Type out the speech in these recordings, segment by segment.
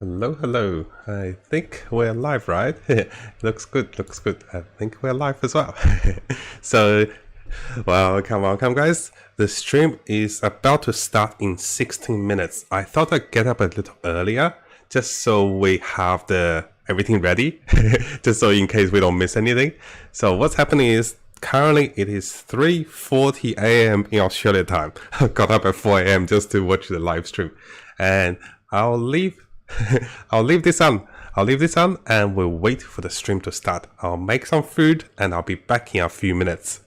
Hello, hello. I think we're live, right? Looks good, looks good. I think we're live as well. So, welcome, guys. The stream is about to start in 16 minutes. I thought I'd get up a little earlier, just so we have everything ready, just so in case we don't miss anything. So what's happening is, currently it is 3:40 a.m. in Australia time. I got up at 4 a.m. just to watch the live stream. And I'll leave I'll leave this on. And we'll wait for the stream to start. I'll make some food and I'll be back in a few minutes.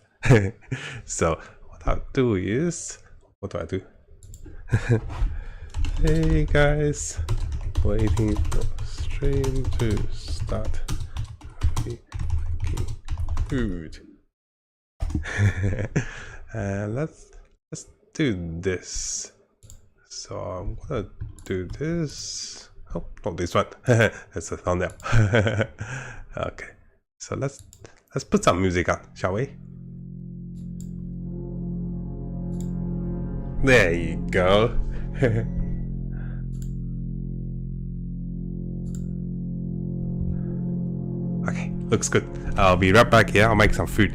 So what I'll do is, what do I do? Hey guys, waiting for stream to start. Making food. And let's do this. So I'm gonna do this. Oh, not this one. That's a thumbnail. Okay, so let's put some music on, shall we? There you go. Okay, looks good. I'll be right back here. I'll make some food.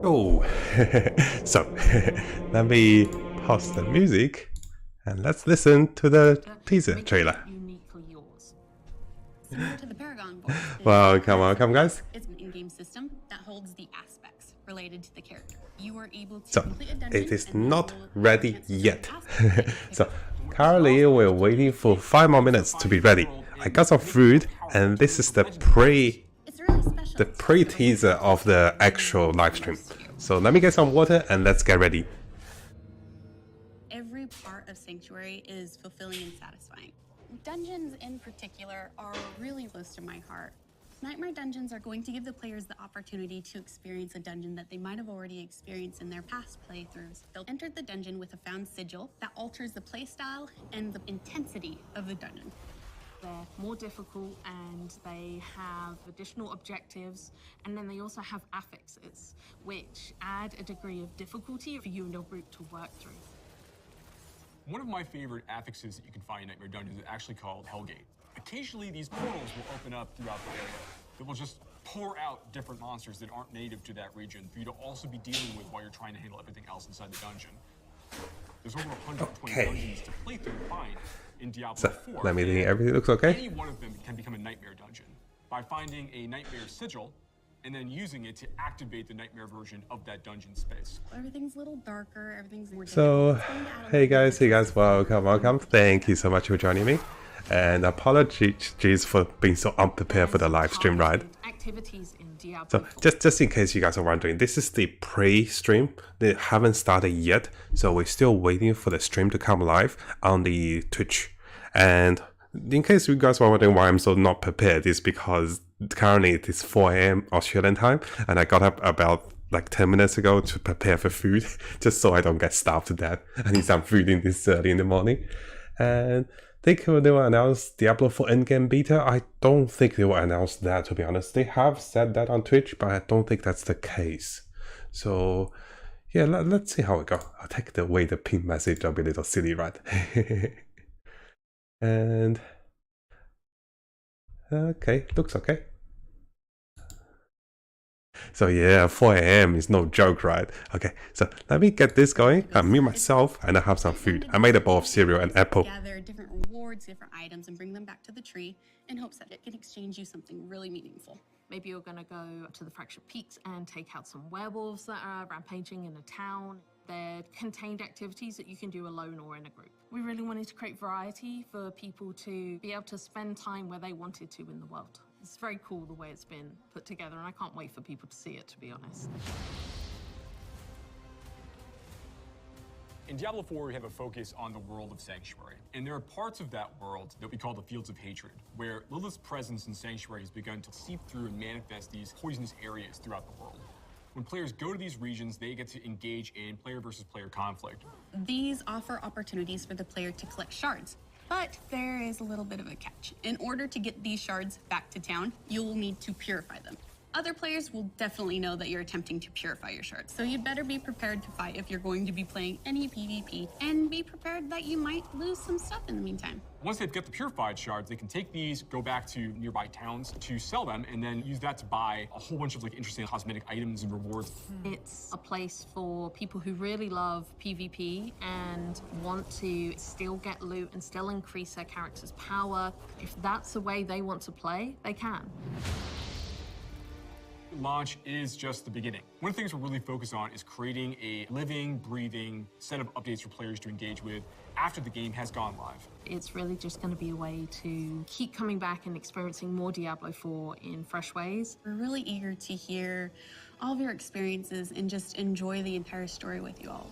Oh, so let me pause the music and let's listen to the teaser trailer. Uniquely yours. Similar to the Paragon board. Well, come guys. It's an in-game system that holds the aspects related to the character. You are able to So complete a dungeon. it is and not roll ready against yet. certain aspects. So currently we're waiting for 5 more minutes to be ready. I got some food and this is the It's really special. pre-teaser of the actual live stream. So let me get some water and let's get ready. Every part of Sanctuary is fulfilling and satisfying. Dungeons in particular are really close to my heart. Nightmare dungeons are going to give the players the opportunity to experience a dungeon that they might have already experienced in their past playthroughs. They'll enter the dungeon with a found sigil that alters the playstyle and the intensity of the dungeon. They're more difficult and they have additional objectives, and then they also have affixes, which add a degree of difficulty for you and your group to work through. One of my favorite affixes that you can find in Nightmare Dungeons is actually called Hellgate. Occasionally, these portals will open up throughout the area that will just pour out different monsters that aren't native to that region for you to also be dealing with while you're trying to handle everything else inside the dungeon. There's over 120 dungeons to play through and find in Diablo 4. Let me think everything looks okay. Any one of them can become a nightmare dungeon by finding a nightmare sigil and then using it to activate the nightmare version of that dungeon space. Everything's a little darker, everything's more So, difficult. hey guys, welcome. Thank you so much for joining me. And apologies for being so unprepared for the live stream, right? Activities in Diablo So 4. just in case you guys are wondering, this is the pre-stream. They haven't started yet, so we're still waiting for the stream to come live on the Twitch. And in case you guys were wondering why I'm so not prepared, is because currently it is 4 AM Australian time, and I got up about like 10 minutes ago to prepare for food, just so I don't get starved to death. I need some food in this early in the morning. And I think they will announce Diablo 4 endgame beta. I don't think they will announce that, to be honest. They have said that on Twitch, but I don't think that's the case. So, yeah, let's see how it goes. I'll take the way the pin message. I'll be a little silly, right? And okay, looks okay. So yeah, 4 AM is no joke, right? Okay, so let me get this going. I mute myself and I have some food. I made a bowl of cereal and apple. Gather different rewards, different items, and bring them back to the tree in hopes that it can exchange you something really meaningful. Maybe you're going to go to the Fractured Peaks and take out some werewolves that are rampaging in a town. They're contained activities that you can do alone or in a group. We really wanted to create variety for people to be able to spend time where they wanted to in the world. It's very cool the way it's been put together, and I can't wait for people to see it, to be honest. In Diablo 4, we have a focus on the world of Sanctuary. And there are parts of that world that we call the Fields of Hatred, where Lilith's presence in Sanctuary has begun to seep through and manifest these poisonous areas throughout the world. When players go to these regions, they get to engage in player versus player conflict. These offer opportunities for the player to collect shards. But there is a little bit of a catch. In order to get these shards back to town, you'll need to purify them. Other players will definitely know that you're attempting to purify your shards, so you'd better be prepared to fight if you're going to be playing any PvP, and be prepared that you might lose some stuff in the meantime. Once they've got the purified shards, they can take these, go back to nearby towns to sell them, and then use that to buy a whole bunch of like interesting cosmetic items and rewards. It's a place for people who really love PvP and want to still get loot and still increase their character's power. If that's the way they want to play, they can. Launch is just the beginning. One of the things we're really focused on is creating a living, breathing set of updates for players to engage with after the game has gone live. It's really just going to be a way to keep coming back and experiencing more Diablo 4 in fresh ways. We're really eager to hear all of your experiences and just enjoy the entire story with you all.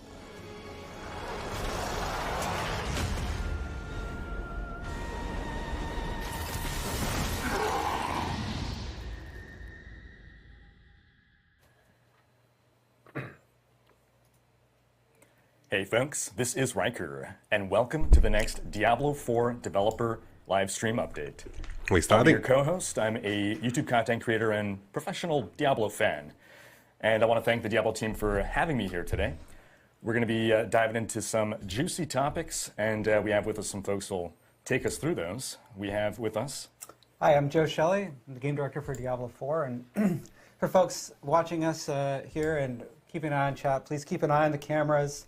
Hey folks, this is Riker, and welcome to the next Diablo 4 developer live stream update. We I'm starting? your co-host. I'm a YouTube content creator and professional Diablo fan. And I want to thank the Diablo team for having me here today. We're going to be diving into some juicy topics, and we have with us some folks who will take us through those. We have with us... Hi, I'm Joe Shelley. I'm the game director for Diablo 4, and for folks watching us here and keeping an eye on chat. Please keep an eye on the cameras.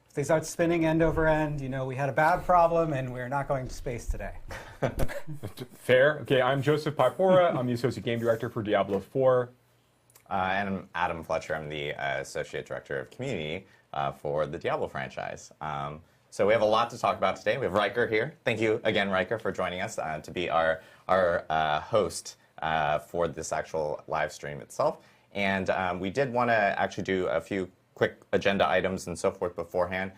If they start spinning end over end, you know we had a bad problem and we're not going to space today. Fair. Okay, I'm Joseph Pipora. I'm the Associate Game Director for Diablo 4. And I'm Adam Fletcher. I'm the Associate Director of Community for the Diablo franchise. So we have a lot to talk about today. We have Riker here. Thank you again, Riker, for joining us to be our host for this actual live stream itself. And we did want to actually do a few quick agenda items and so forth beforehand.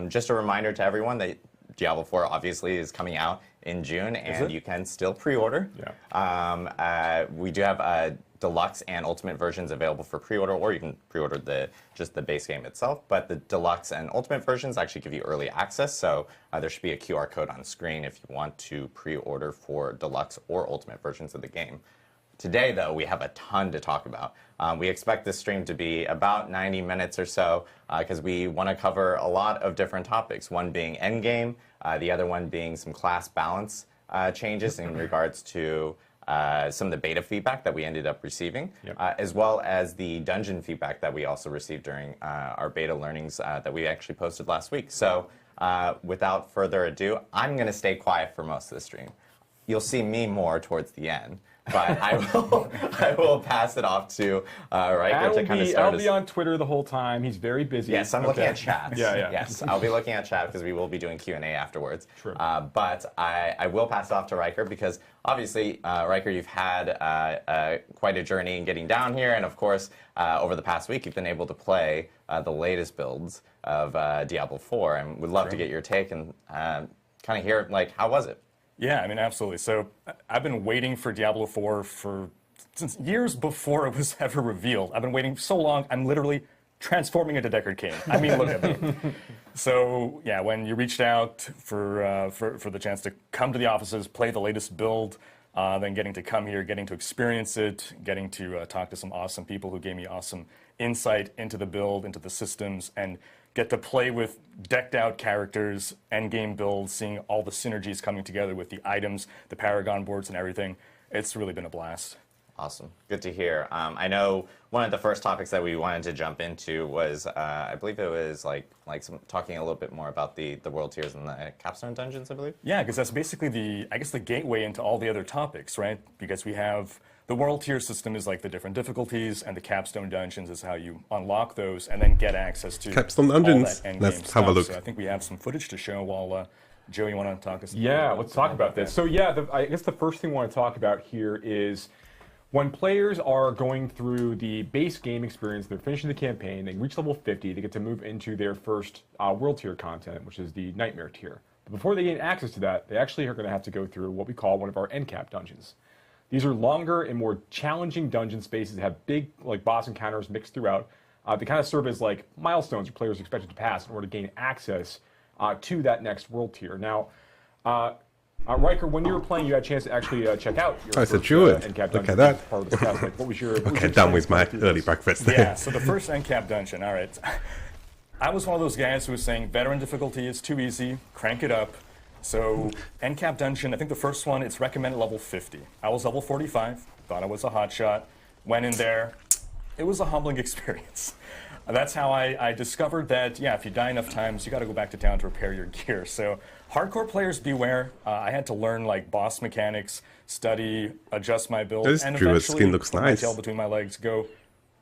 Just a reminder to everyone that Diablo 4 obviously is coming out in June, and you can still pre-order. Yeah. We do have deluxe and ultimate versions available for pre-order, or you can pre-order just the base game itself. But the deluxe and ultimate versions actually give you early access, so there should be a QR code on screen if you want to pre-order for deluxe or ultimate versions of the game. Today, though, we have a ton to talk about. We expect this stream to be about 90 minutes or so, because we want to cover a lot of different topics, one being endgame, the other one being some class balance changes in regards to some of the beta feedback that we ended up receiving, as well as the dungeon feedback that we also received during our beta learnings that we actually posted last week. So without further ado, I'm going to stay quiet for most of the stream. You'll see me more towards the end, but I will pass it off to Riker to kind of start. I'll be on Twitter the whole time. He's very busy. Yes, I'm looking at chat. Yeah. Yes, I'll be looking at chat because we will be doing Q&A afterwards. True. But I will pass it off to Riker because obviously, Riker, you've had quite a journey in getting down here, and of course, over the past week, you've been able to play the latest builds of Diablo 4, and we'd love to get your take and kind of hear, like, how was it? Yeah, I mean, absolutely. So I've been waiting for Diablo 4 since years before it was ever revealed. I've been waiting so long, I'm literally transforming into Deckard Cain. I mean, look at me. So yeah, when you reached out for the chance to come to the offices, play the latest build, then getting to come here, getting to experience it, getting to talk to some awesome people who gave me awesome insight into the build, into the systems, and get to play with decked out characters, endgame builds, seeing all the synergies coming together with the items, the Paragon boards and everything. It's really been a blast. Awesome. Good to hear. I know one of the first topics that we wanted to jump into was, I believe it was like talking a little bit more about the world tiers and the Capstone dungeons, I believe. Yeah, because that's basically the gateway into all the other topics, right? Because we have the world tier system is like the different difficulties, and the Capstone dungeons is how you unlock those and then get access to Capstone dungeons. all that endgame Let's stuff. have a look. So I think we have some footage to show while Joe, you want to talk us? Yeah, let's talk about this. So yeah, I guess the first thing we want to talk about here is when players are going through the base game experience, they're finishing the campaign, they reach level 50, they get to move into their first world tier content, which is the Nightmare tier. But before they gain access to that, they actually are going to have to go through what we call one of our endcap dungeons. These are longer and more challenging dungeon spaces that have big boss encounters mixed throughout. They kind of serve as like milestones your players are expected to pass in order to gain access to that next world tier. Now, Riker, when you were playing, you had a chance to actually check out your It's a first, druid. endcap Look dungeon at that. as part of the test. Like, what was your Okay, done with my early breakfast. Yeah, so the first endcap dungeon, all right. I was one of those guys who was saying veteran difficulty is too easy, crank it up. So endcap dungeon, I think the first one, it's recommended level 50. I was level 45, thought I was a hotshot, went in there. It was a humbling experience. That's how I discovered that, yeah, if you die enough times, you got to go back to town to repair your gear. So hardcore players beware. I had to learn like boss mechanics, study, adjust my build, This and druid eventually skin looks put nice. my tail between my legs, go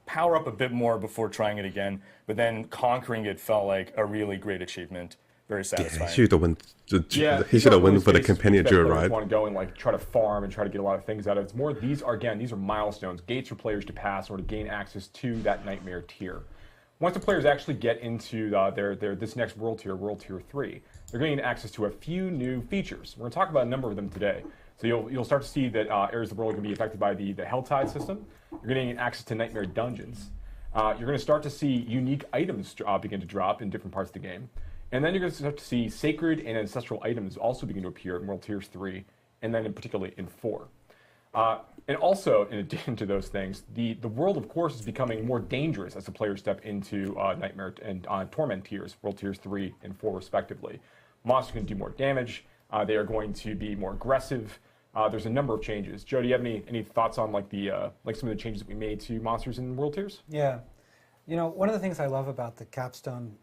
power up a bit more before trying it again. But then conquering it felt like a really great achievement. Very satisfying. He should have won. He should not have won really for the spaces companion that druid players ride. want to go and like try to farm and try to get a lot of things out of it. It's more these are milestones, gates for players to pass in order to gain access to that Nightmare tier. Once the players actually get into this next world tier 3, they're going to get access to a few new features. We're going to talk about a number of them today. So you'll start to see that areas of the world are going to be affected by the Helltide system. You're going to get access to Nightmare dungeons. You're going to start to see unique items begin to drop in different parts of the game. And then you're going to start to see sacred and ancestral items also begin to appear in World Tiers 3, and then particularly in 4. And also, in addition to those things, the world, of course, is becoming more dangerous as the players step into Nightmare and Torment tiers, World Tiers 3 and 4 respectively. Monsters can do more damage. They are going to be more aggressive. There's a number of changes. Joe, do you have any thoughts on like some of the changes that we made to monsters in World Tiers? Yeah. You know, one of the things I love about the Capstone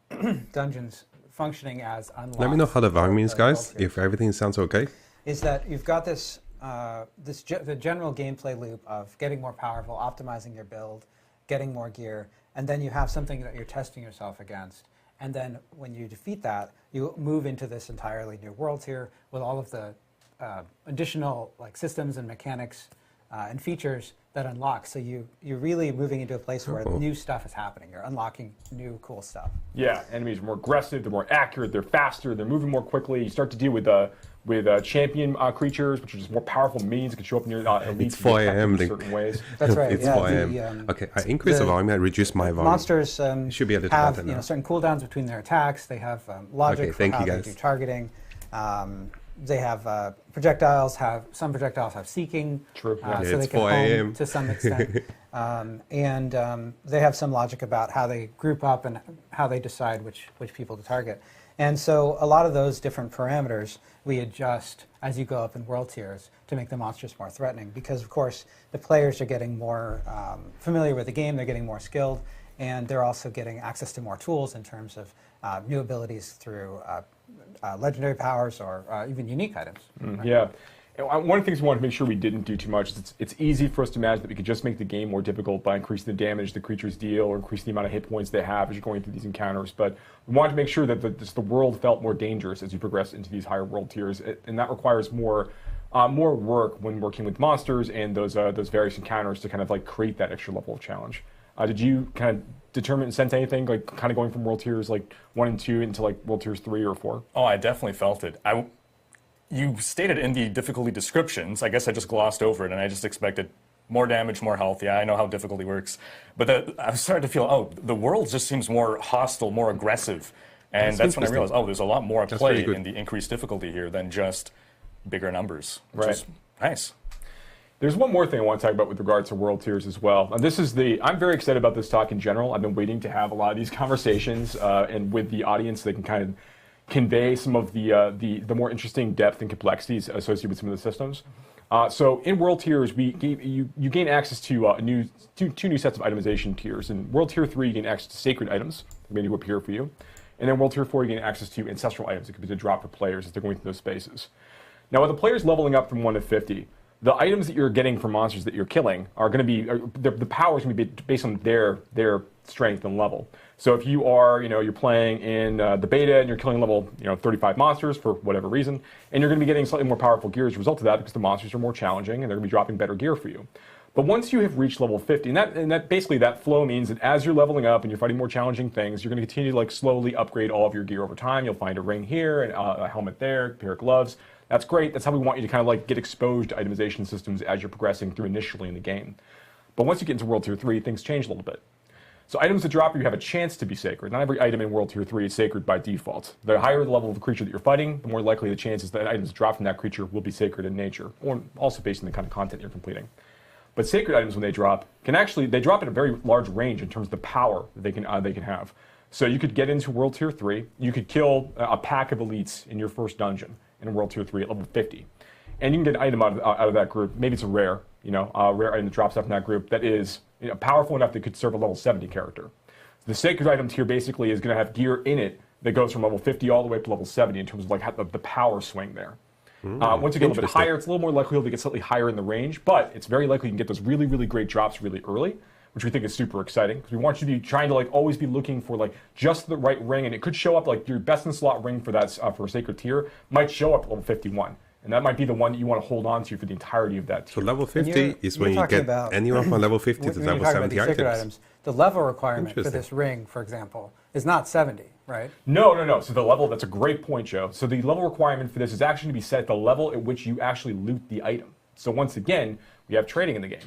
dungeons functioning as unlocks. Let me know how the volume is, guys, world if everything sounds okay. is that you've got this, the general gameplay loop of getting more powerful, optimizing your build, getting more gear, and then you have something that you're testing yourself against. And then when you defeat that, you move into this entirely new world tier with all of the additional like systems and mechanics and features that unlock. So you're really moving into a place where new stuff is happening. You're unlocking new cool stuff. Yeah, enemies are more aggressive, they're more accurate, they're faster, they're moving more quickly. You start to deal with champion creatures, which are just more powerful minions that can show up in your elites. It's 4 a.m. in certain ways. That's right. It's yeah, 4 a.m. Okay, I increase the volume, I reduce my volume. Monsters should be a little have better now. certain cooldowns between their attacks. They have logic Okay, for thank how you, they guys. do targeting. They have projectiles. Some projectiles have seeking, True, yeah. so they It's can 4 home a.m. to some extent. And they have some logic about how they group up and how they decide which people to target. And so a lot of those different parameters we adjust as you go up in world tiers to make the monsters more threatening. Because of course the players are getting more familiar with the game. They're getting more skilled, and they're also getting access to more tools in terms of new abilities through legendary powers or even unique items. Yeah. And one of the things we wanted to make sure we didn't do too much is it's easy for us to imagine that we could just make the game more difficult by increasing the damage the creatures deal or increasing the amount of hit points they have as you're going through these encounters. But we wanted to make sure that the world felt more dangerous as you progress into these higher world tiers, and that requires more work when working with monsters and those various encounters to kind of like create that extra level of challenge. Did you kind of determine and sense anything like kind of going from world tiers like 1 and 2 into like world tiers 3 or 4? Oh, I definitely felt it. You stated in the difficulty descriptions, I guess I just glossed over it, and I just expected more damage, more health. Yeah, I know how difficulty works. But I started to feel, the world just seems more hostile, more aggressive. And that's when I realized, there's a lot more at play in the increased difficulty here than just bigger numbers, which is nice. There's one more thing I want to talk about with regards to world tiers as well. I'm very excited about this talk in general. I've been waiting to have a lot of these conversations and with the audience, they can kind of convey some of the more interesting depth and complexities associated with some of the systems. So in world tiers, you gain access to two new sets of itemization tiers. In world tier 3, you gain access to sacred items, maybe will appear for you. And then world tier 4, you gain access to ancestral items that could be to drop for players as they're going through those spaces. Now, with the players leveling up from 1 to 50, the items that you're getting from monsters that you're killing are going to be the power is going to be based on their strength and level. So if you are, you're playing in the beta and you're killing level 35 monsters for whatever reason, and you're going to be getting slightly more powerful gear as a result of that because the monsters are more challenging and they're going to be dropping better gear for you. But once you have reached level 50, and that basically that flow means that as you're leveling up and you're fighting more challenging things, you're going to continue to like slowly upgrade all of your gear over time. You'll find a ring here, and a helmet there, a pair of gloves. That's great. That's how we want you to kind of like get exposed to itemization systems as you're progressing through initially in the game. But once you get into World Tier 3, things change a little bit. So items that drop you have a chance to be sacred. Not every item in World Tier 3 is sacred by default. The higher the level of the creature that you're fighting, the more likely the chances that items dropped from that creature will be sacred in nature, or also based on the kind of content you're completing. But sacred items, when they drop, they drop at a very large range in terms of the power that they can have. So you could get into World Tier 3, you could kill a pack of elites in your first dungeon in World Tier 3 at level 50. And you can get an item out of that group. Maybe it's a rare item that drops up from that group that is powerful enough that could serve a level 70 character. So the sacred item tier basically is going to have gear in it that goes from level 50 all the way up to level 70 in terms of like the power swing there. Once you get a little bit higher, it's a little more likely to get slightly higher in the range, but it's very likely you can get those really, really great drops really early, which we think is super exciting because we want you to be trying to like always be looking for like just the right ring, and it could show up like your best in slot ring for that for a sacred tier might show up at level 51. And that might be the one that you want to hold on to for the entirety of that tier. So level 50 is when you get anyone from level 50 to level 70 items. The level requirement for this ring, for example, is not 70, right? No. So the level, that's a great point, Joe. So the level requirement for this is actually to be set at the level at which you actually loot the item. So once again, we have trading in the game.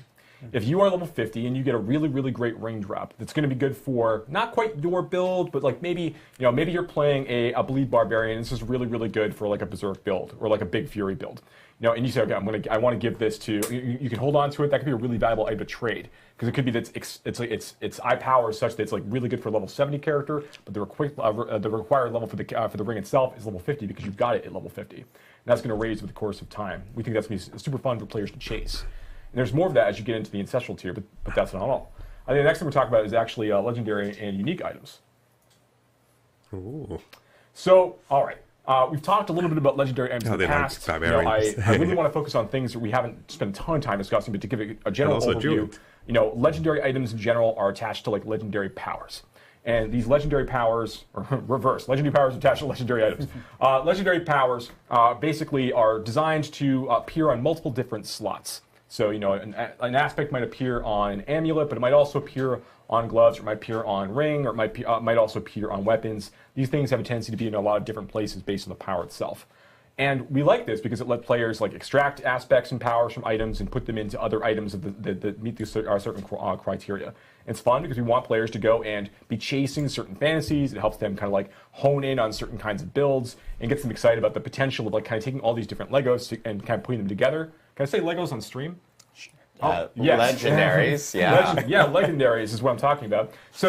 If you are level 50 and you get a really, really great ring drop, that's going to be good for not quite your build, but like maybe you're playing a bleed barbarian. And this is really, really good for like a berserk build or like a big fury build. And you say, okay, I want to give this to you. Can hold on to it. That could be a really valuable item to trade because it could be that its eye power is such that it's like really good for a level 70 character, but the required level for the ring itself is level 50 because you've got it at level 50. And that's going to raise with the course of time. We think that's going to be super fun for players to chase. And there's more of that as you get into the ancestral tier, but that's not all. I think the next thing we're talking about is actually legendary and unique items. Ooh. So, all right. We've talked a little bit about legendary items in the they're like past. barbarians. I really want to focus on things that we haven't spent a ton of time discussing, but to give a general also overview, druid. legendary items in general are attached to like legendary powers. And these legendary powers, or reverse, legendary powers attached to legendary items. Legendary powers basically are designed to appear on multiple different slots. So, an aspect might appear on an amulet, but it might also appear on gloves, or it might appear on ring, or it might also appear on weapons. These things have a tendency to be in a lot of different places based on the power itself. And we like this because it let players like extract aspects and powers from items and put them into other items that meet these certain criteria. It's fun because we want players to go and be chasing certain fantasies. It helps them kind of like hone in on certain kinds of builds and gets them excited about the potential of like kind of taking all these different Legos and kind of putting them together. Can I say Legos on stream? Yes. Legendaries, yeah. Legendaries is what I'm talking about. So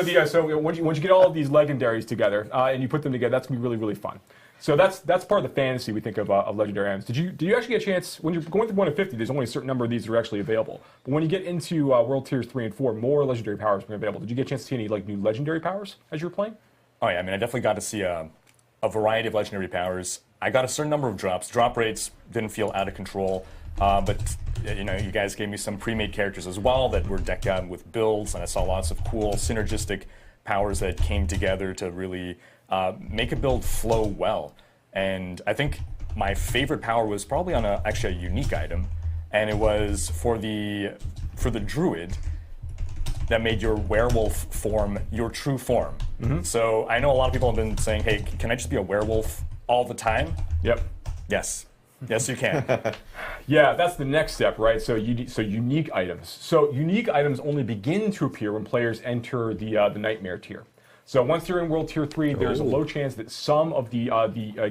once you get all of these legendaries together and you put them together, that's gonna be really, really fun. So that's part of the fantasy we think of legendary items. Did you actually get a chance when you're going through 1 to 50? There's only a certain number of these that are actually available. But when you get into World Tiers 3 and 4, more legendary powers are available. Did you get a chance to see any like new legendary powers as you were playing? Oh yeah, I mean, I definitely got to see a variety of legendary powers. I got a certain number of drops. Drop rates didn't feel out of control, but you guys gave me some pre-made characters as well that were decked out with builds, and I saw lots of cool synergistic powers that came together to really make a build flow well. And I think my favorite power was probably on actually a unique item, and it was for the druid that made your werewolf form your true form. Mm-hmm. So I know a lot of people have been saying, hey, can I just be a werewolf all the time? Yep. Yes. Yes, you can. Yeah, that's the next step, right? So unique items. So unique items only begin to appear when players enter the Nightmare tier. So once you're in World Tier 3, there's a low chance that some of the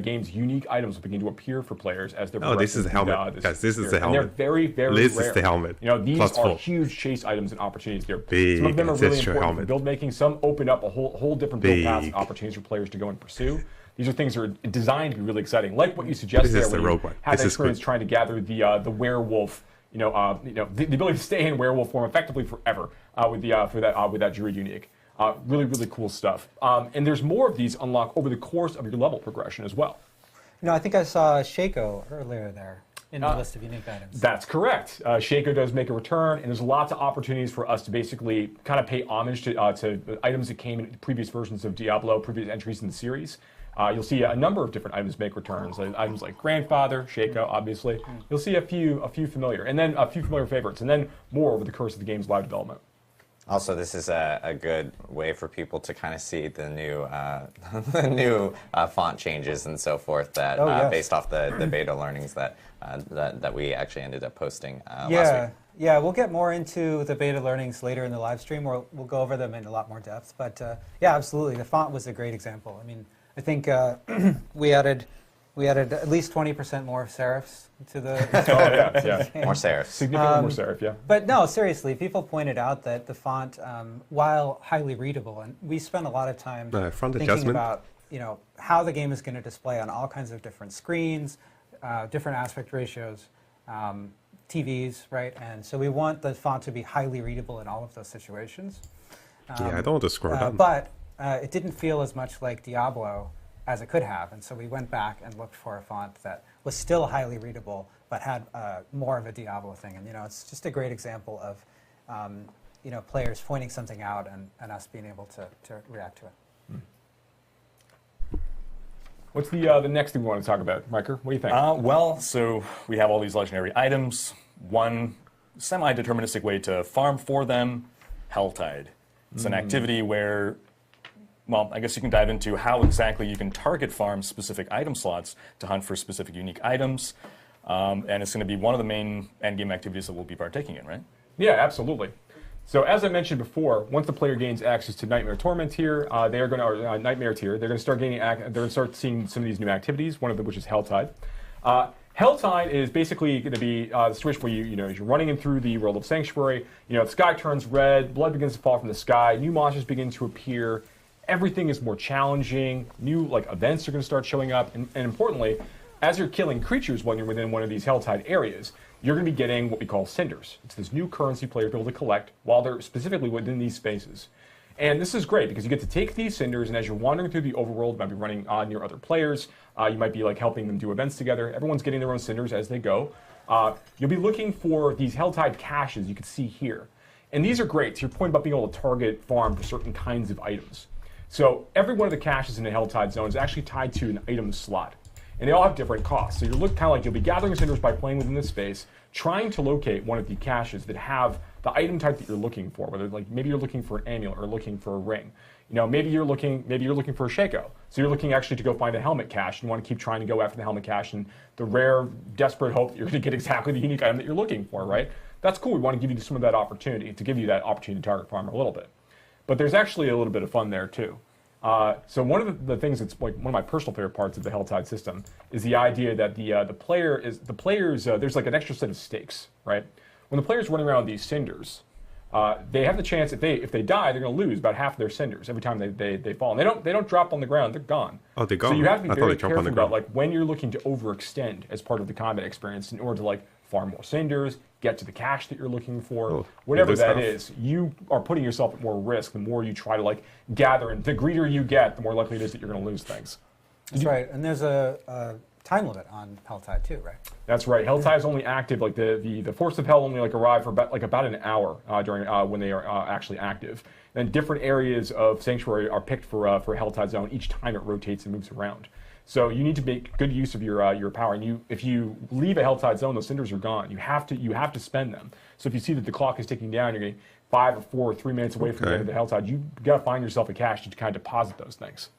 game's unique items will begin to appear for players as they're progressing. Oh, this is the helmet. Guys, this is the helmet. And they're very, very This rare. is the helmet. These Plus are 4. huge chase items and opportunities here. Big Some of them are really ancestral important for helmet. build making. Some open up a whole different build paths and Big. opportunities for players to go and pursue. These are things that are designed to be really exciting, like what you suggested This is there. the When you rogue one. have This that is experience good. trying to gather the werewolf, the ability to stay in werewolf form effectively forever with that druid unique. Really, really cool stuff. And there's more of these unlock over the course of your level progression as well. I think I saw Shaco earlier there in the list of unique items. That's correct. Shaco does make a return, and there's lots of opportunities for us to basically kind of pay homage to items that came in previous versions of Diablo, previous entries in the series. You'll see a number of different items make returns. Items like Grandfather, Shaco, obviously. You'll see a few familiar, and then a few familiar favorites, and then more over the course of the game's live development. Also, this is a good way for people to kind of see the new font changes and so forth that yes. based off the beta learnings that we actually ended up posting last week. Yeah, we'll get more into the beta learnings later in the live stream. We'll go over them in a lot more depth. But yeah, absolutely, the font was a great example. I mean, I think we added at least 20% more serifs to the. More serifs. Significantly more serif, yeah. But no, seriously, people pointed out that the font, while highly readable, and we spent a lot of time font thinking adjustment. about how the game is going to display on all kinds of different screens, different aspect ratios, TVs, right? And so we want the font to be highly readable in all of those situations. I don't want to scroll down. But it didn't feel as much like Diablo as it could have, and so we went back and looked for a font that was still highly readable, but had more of a Diablo thing. And it's just a great example of players pointing something out and us being able to react to it. What's the next thing we want to talk about, Riker? What do you think? Well, so we have all these legendary items. One semi-deterministic way to farm for them, Helltide. It's an activity where, well, I guess you can dive into how exactly you can target farm specific item slots to hunt for specific unique items. And it's going to be one of the main endgame activities that we'll be partaking in, right? Yeah, absolutely. So as I mentioned before, once the player gains access to Nightmare Torment tier, they are going to Nightmare tier. They're going to start they're going to start seeing some of these new activities. One of them, which is Helltide. Helltide is basically going to be the situation where as you're running in through the world of Sanctuary, the sky turns red, blood begins to fall from the sky, new monsters begin to appear, everything is more challenging, new events are going to start showing up, and importantly, as you're killing creatures when you're within one of these Helltide areas, you're going to be getting what we call cinders. It's this new currency players are able to collect while they're specifically within these spaces. And this is great because you get to take these cinders, and as you're wandering through the overworld, you might be running on near other players. You might be like helping them do events together. Everyone's getting their own cinders as they go. You'll be looking for these Helltide caches you can see here. And these are great to your point about being able to target farm for certain kinds of items. So every one of the caches in the Helltide zone is actually tied to an item slot. And they all have different costs. So you look kind of like you'll be gathering cinders by playing within this space, trying to locate one of the caches that have the item type that you're looking for, whether like maybe you're looking for an amulet or looking for a ring. You know, maybe you're looking for a Shaco. So you're looking actually to go find a helmet cache. You want to keep trying to go after the helmet cache and the rare, desperate hope that you're going to get exactly the unique item that you're looking for, right? That's cool. We want to give you some of that opportunity, to give you that opportunity to target farmer a little bit. But there's actually a little bit of fun there too. So one of the things that's like one of my personal favorite parts of the Helltide system is the idea that the players there's like an extra set of stakes, right? When the players running around these cinders, they have the chance if they die, they're going to lose about half of their cinders every time they fall. And they don't drop on the ground; they're gone. Oh, they're gone. So you have to be I thought very they jumped on careful the about ground. like when you're looking to overextend as part of the combat experience in order to like farm more cinders, get to the cache that you're looking for, Oh, whatever this that stuff. is. You are putting yourself at more risk the more you try to like gather, and the greedier you get, the more likely it is that you're going to lose things. That's right. And there's a time limit on Helltide too, right? That's right. Helltide is only active, like the Force of Hell only like arrive for about an hour during when they are actually active. And different areas of Sanctuary are picked for Helltide Zone each time it rotates and moves around. So you need to make good use of your power. And if you leave a Helltide Zone, those cinders are gone. You have to spend them. So if you see that the clock is ticking down, you're getting 5 or 4 or 3 minutes away from the end of the Helltide, you got to find yourself a cache to kind of deposit those things.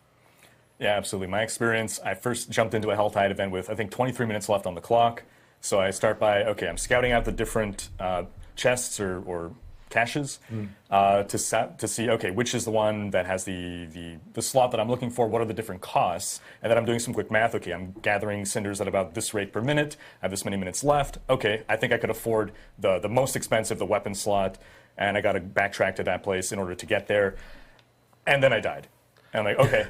Yeah, absolutely. My experience, I first jumped into a Helltide event with, I think, 23 minutes left on the clock. So I start by, okay, I'm scouting out the different chests or caches to see, okay, which is the one that has the slot that I'm looking for, what are the different costs, and then I'm doing some quick math. Okay, I'm gathering cinders at about this rate per minute, I have this many minutes left. Okay, I think I could afford the most expensive, the weapon slot, and I got to backtrack to that place in order to get there. And then I died. And I'm like, okay,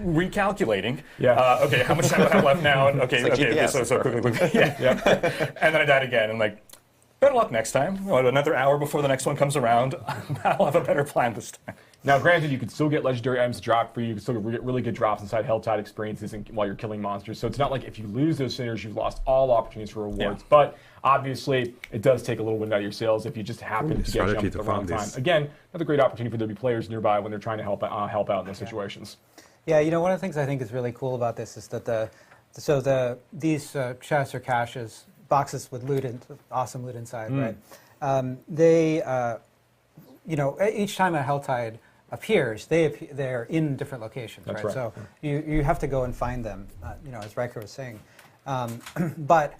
recalculating. Yeah. Okay, how much time do I have left now? And okay, like okay, GPS. so quickly. Yeah. And then I died again. And like, better luck next time. Well, another hour before the next one comes around, I'll have a better plan this time. Now, granted, you can still get legendary items dropped for you. You can still get really good drops inside Helltide experiences while you're killing monsters. So it's not like if you lose those cinders, you've lost all opportunities for rewards. Yeah. But obviously, it does take a little wind out of your sails if you just happen to get strategy jumped at to the wrong find time. this. Again, another great opportunity for there to be players nearby when they're trying to help out in those situations. Yeah, you know, one of the things I think is really cool about this is that these chests or caches, boxes with loot, awesome loot inside, right? Each time a Helltide appears, they're in different locations, That's right? right. So you have to go and find them, as Riker was saying. But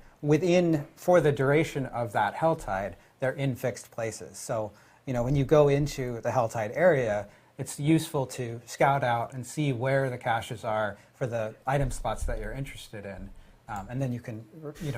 for the duration of that Helltide, they're in fixed places. So, when you go into the Helltide area, it's useful to scout out and see where the caches are for the item slots that you're interested in. And then you can,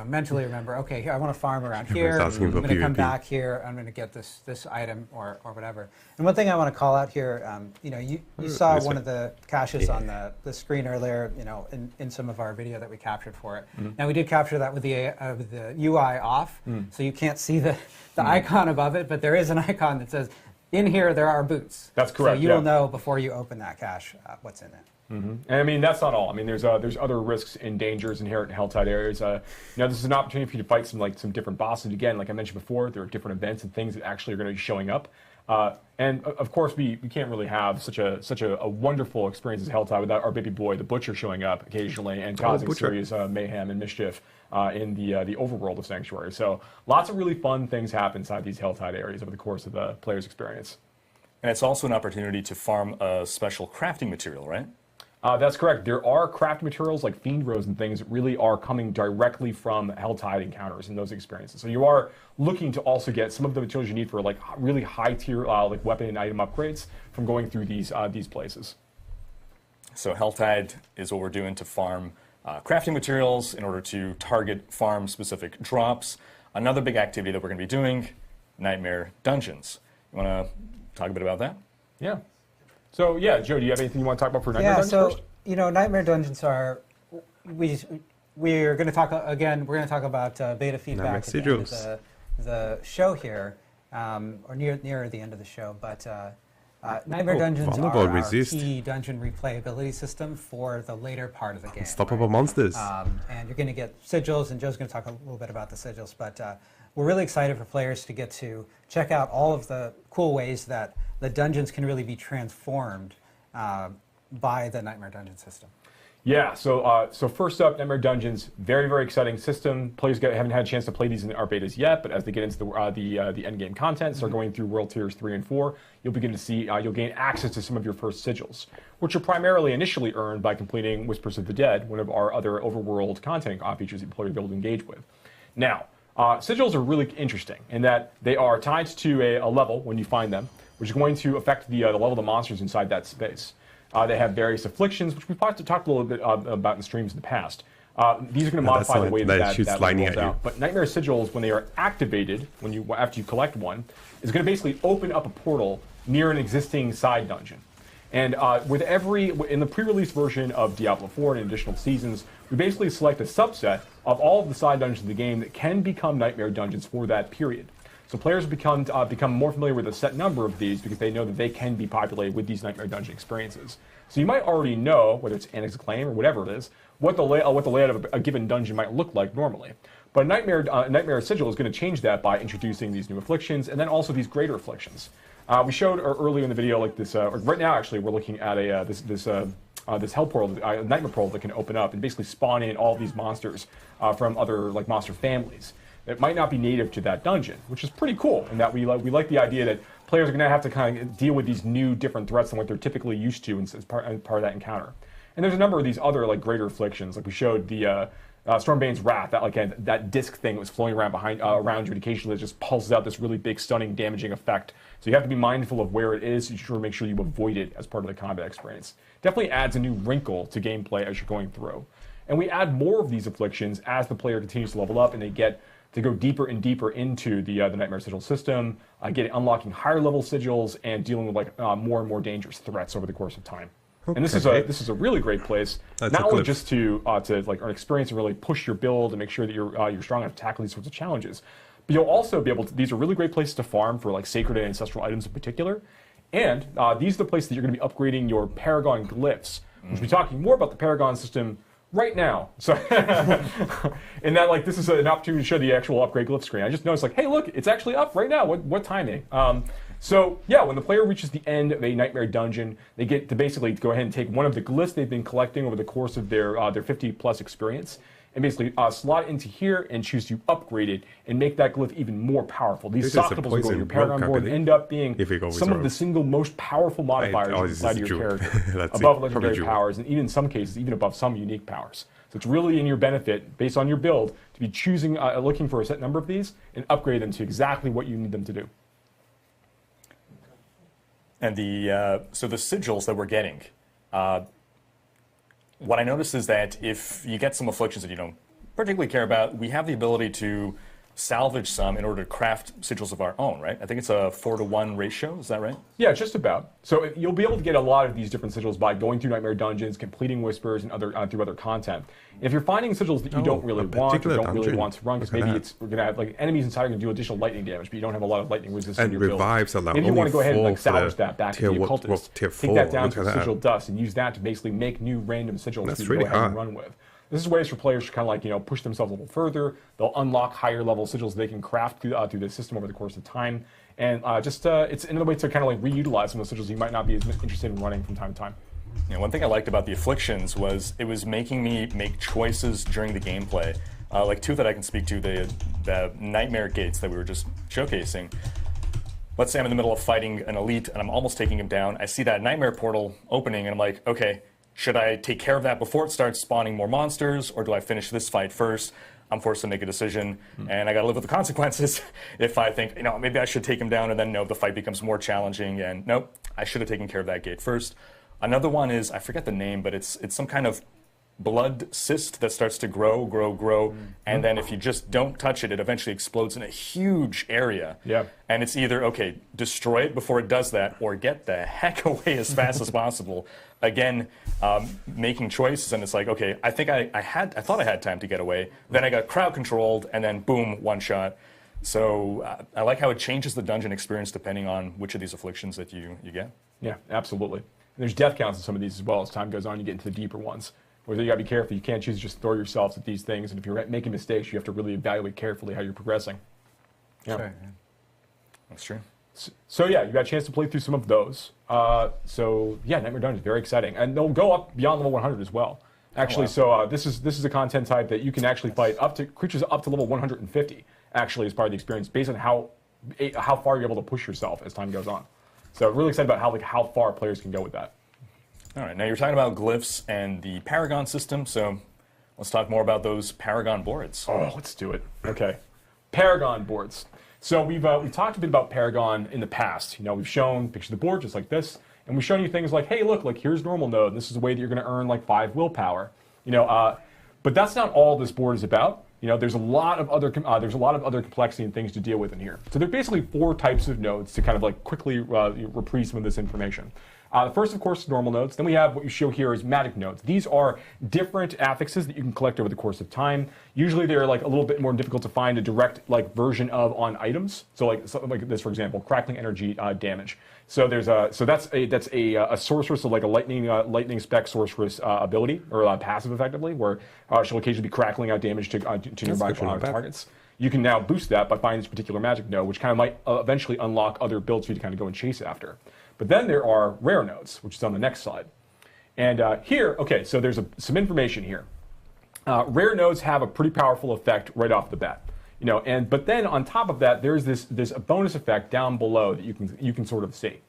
mentally remember, okay, here I want to farm around here. I'm asking for going to come PvP. back here. I'm going to get this item or whatever. And one thing I want to call out here, you saw This one way. of the caches on the screen earlier, in some of our video that we captured for it. Now we did capture that with the UI off, so you can't see the icon above it, but there is an icon that says, in here there are boots. That's correct, So you yeah. will know before you open that cache what's in it. And I mean, that's not all. I mean, there's other risks and dangers inherent in Helltide areas. This is an opportunity for you to fight some different bosses. Again, like I mentioned before, there are different events and things that actually are going to be showing up. And of course, we can't really have such a wonderful experience as Helltide without our baby boy, the Butcher, showing up occasionally and causing Butcher. serious mayhem and mischief in the overworld of Sanctuary. So lots of really fun things happen inside these Helltide areas over the course of the player's experience. And it's also an opportunity to farm a special crafting material, right? That's correct. There are craft materials like Fiend Rose and things that really are coming directly from Helltide encounters and those experiences. So you are looking to also get some of the materials you need for like really high tier like weapon and item upgrades from going through these places. So Helltide is what we're doing to farm crafting materials in order to target farm-specific drops. Another big activity that we're going to be doing, Nightmare Dungeons. You want to talk a bit about that? Yeah. So yeah, Joe, do you have anything you want to talk about for Nightmare Dungeons first? Nightmare Dungeons are we're going to talk again. We're going to talk about beta feedback at the end of Sigils. the show here, or near the end of the show. But Nightmare Dungeons vulnerable, are our resist. key dungeon replayability system for the later part of the game. Unstoppable monsters. And you're going to get sigils, and Joe's going to talk a little bit about the sigils. But we're really excited for players to get to check out all of the cool ways that the dungeons can really be transformed by the Nightmare Dungeon system. Yeah, so first up, Nightmare Dungeons, very, very exciting system. Players haven't had a chance to play these in our betas yet, but as they get into the end game content, start going through World Tiers 3 and 4, you'll begin to see, you'll gain access to some of your first sigils, which are primarily initially earned by completing Whispers of the Dead, one of our other overworld content features that players will be able to engage with. Now, sigils are really interesting in that they are tied to a level when you find them, which is going to affect the level of the monsters inside that space. They have various afflictions, which we've talked a little bit about in the streams in the past. These are going to modify the way that level rolls out. But Nightmare Sigils, when they are activated, after you collect one, is going to basically open up a portal near an existing side dungeon. And in the pre-release version of Diablo 4 and additional seasons, we basically select a subset of all of the side dungeons of the game that can become Nightmare Dungeons for that period. So players become more familiar with a set number of these because they know that they can be populated with these Nightmare Dungeon experiences. So you might already know, whether it's Annex Acclaim or whatever it is, what the layout of a given dungeon might look like normally. But Nightmare Sigil is going to change that by introducing these new afflictions and then also these greater afflictions. We showed earlier in the video, like this, right now actually, we're looking at this hell portal, nightmare portal that can open up and basically spawn in all these monsters from other monster families that might not be native to that dungeon, which is pretty cool. In that we like the idea that players are going to have to kind of deal with these new different threats than what they're typically used to as part of that encounter. And there's a number of these other greater afflictions, like we showed the Stormbane's Wrath, that disc thing that was flowing around around you, and occasionally it just pulses out this really big, stunning, damaging effect. So you have to be mindful of where it is. You should make sure you avoid it as part of the combat experience. Definitely adds a new wrinkle to gameplay as you're going through. And we add more of these afflictions as the player continues to level up and they get to go deeper and deeper into the Nightmare Sigil system, unlocking higher level sigils and dealing with more and more dangerous threats over the course of time. Okay. And this is a really great place, not only just to earn experience and really push your build and make sure that you're strong enough to tackle these sorts of challenges, but you'll also be able to. These are really great places to farm for sacred and ancestral items in particular, and these are the places that you're going to be upgrading your Paragon glyphs. We'll be talking more about the Paragon system right now. So, in that, this is an opportunity to show the actual upgrade glyph screen. I just noticed, hey, look, it's actually up right now. What timing? So, yeah, when the player reaches the end of a Nightmare Dungeon, they get to basically go ahead and take one of the glyphs they've been collecting over the course of their 50-plus experience and basically slot it into here and choose to upgrade it and make that glyph even more powerful. These sockables that go on your Paragon board end up being some of the single most powerful modifiers inside of your character, above legendary powers, and even in some cases, even above some unique powers. So it's really in your benefit, based on your build, to be choosing, looking for a set number of these and upgrade them to exactly what you need them to do. And so the sigils that we're getting, what I noticed is that if you get some afflictions that you don't particularly care about, we have the ability to salvage some in order to craft sigils of our own, right? I think it's a 4-to-1 ratio, is that right? Yeah, just about. So you'll be able to get a lot of these different sigils by going through Nightmare Dungeons, completing Whispers, and through other content. If you're finding sigils that you don't really want or don't really want to run, because maybe we're going to have enemies inside are going to do additional lightning damage, but you don't have a lot of lightning resistance in your build. Maybe you want to go ahead and salvage that back to the occultist, take that down to sigil dust, and use that to basically make new random sigils to go ahead and run with. This is ways for players to kind of push themselves a little further. They'll unlock higher level sigils they can craft through the system over the course of time. And it's another way to kind of reutilize some of the sigils you might not be as interested in running from time to time. Yeah, one thing I liked about the afflictions was it was making me make choices during the gameplay. Two that I can speak to, the nightmare gates that we were just showcasing. Let's say I'm in the middle of fighting an elite and I'm almost taking him down. I see that nightmare portal opening and I'm like, okay, should I take care of that before it starts spawning more monsters, or do I finish this fight first? I'm forced to make a decision, and I got to live with the consequences. If I think, maybe I should take him down, and then the fight becomes more challenging, and nope, I should have taken care of that gate first. Another one is, I forget the name, but it's some kind of blood cyst that starts to grow, and then if you just don't touch it, it eventually explodes in a huge area. Yeah. And it's either, okay, destroy it before it does that, or get the heck away as fast as possible, again, making choices, and it's like, okay, I think I thought I had time to get away. Then I got crowd controlled, and then boom, one shot. So I like how it changes the dungeon experience depending on which of these afflictions that you get. Yeah, absolutely. And there's death counts in some of these as well. As time goes on, you get into the deeper ones. Where you got to be careful. You can't choose to just throw yourselves at these things. And if you're making mistakes, you have to really evaluate carefully how you're progressing. Yeah. Sure, yeah. That's true. So yeah, you got a chance to play through some of those. So yeah, Nightmare Dungeon is very exciting, and they'll go up beyond level 100 as well. Actually, so this is a content type that you can actually fight up to creatures up to level 150. Actually, as part of the experience, based on how far you're able to push yourself as time goes on. So really excited about how far players can go with that. All right, now you're talking about glyphs and the Paragon system, so let's talk more about those Paragon boards. Oh, let's do it. Okay, Paragon boards. So we've talked a bit about Paragon in the past. You know, we've shown picture of the board just like this, and we've shown you things like, hey, look, like here's normal node. And this is a way that you're going to earn like 5 willpower. You know, but that's not all this board is about. You know, there's a lot of other complexity and things to deal with in here. So there are basically 4 types of nodes to kind of like quickly reprise some of this information. The first, of course, is normal nodes. Then we have what you show here is magic nodes. These are different affixes that you can collect over the course of time. Usually they're like a little bit more difficult to find a direct like version of on items. So like something like this, for example, crackling energy damage. So there's that's a sorceress, so like a lightning spec sorceress ability or passive effectively, where she'll occasionally be crackling out damage to nearby targets. You can now boost that by finding this particular magic node, which kind of might eventually unlock other builds for you to kind of go and chase after. But then there are rare nodes, which is on the next slide. And here, okay, so there's some information here. Rare nodes have a pretty powerful effect right off the bat. You know, but then on top of that, there's this bonus effect down below that you can sort of see.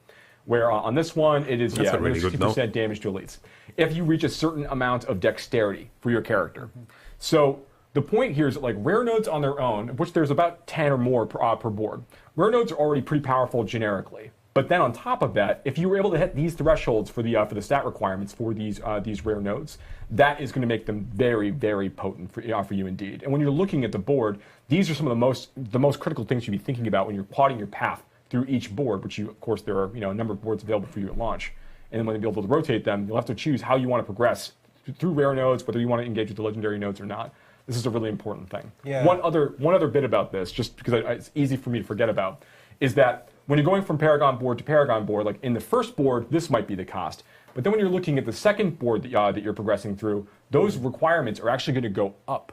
Where on this one, it is, That's a really good 60% damage to elites. If you reach a certain amount of dexterity for your character. So the point here is that like rare nodes on their own, of which there's about 10 or more per board, rare nodes are already pretty powerful generically. But then on top of that, if you were able to hit these thresholds for the stat requirements for these rare nodes, that is going to make them very, very potent for you indeed. And when you're looking at the board, these are some of the most critical things you'd be thinking about when you're plotting your path through each board. Which of course, there are a number of boards available for you at launch. And then when you're able to rotate them, you'll have to choose how you want to progress through rare nodes, whether you want to engage with the legendary nodes or not. This is a really important thing. Yeah. One other bit about this, just because it's easy for me to forget about, is that when you're going from Paragon board to Paragon board, like in the first board, this might be the cost. But then when you're looking at the second board that you're progressing through, those requirements are actually going to go up.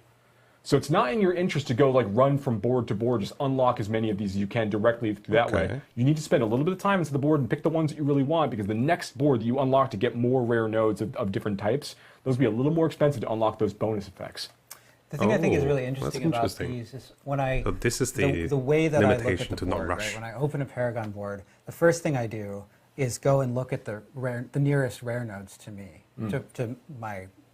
So it's not in your interest to go like run from board to board, just unlock as many of these as you can directly through that way. You need to spend a little bit of time into the board and pick the ones that you really want, because the next board that you unlock to get more rare nodes of different types, those will be a little more expensive to unlock those bonus effects. The thing I think is really that's interesting about these is when so this is the way that I look at the board, right? When I open a Paragon board, the first thing I do is go and look at the nearest rare nodes to me, to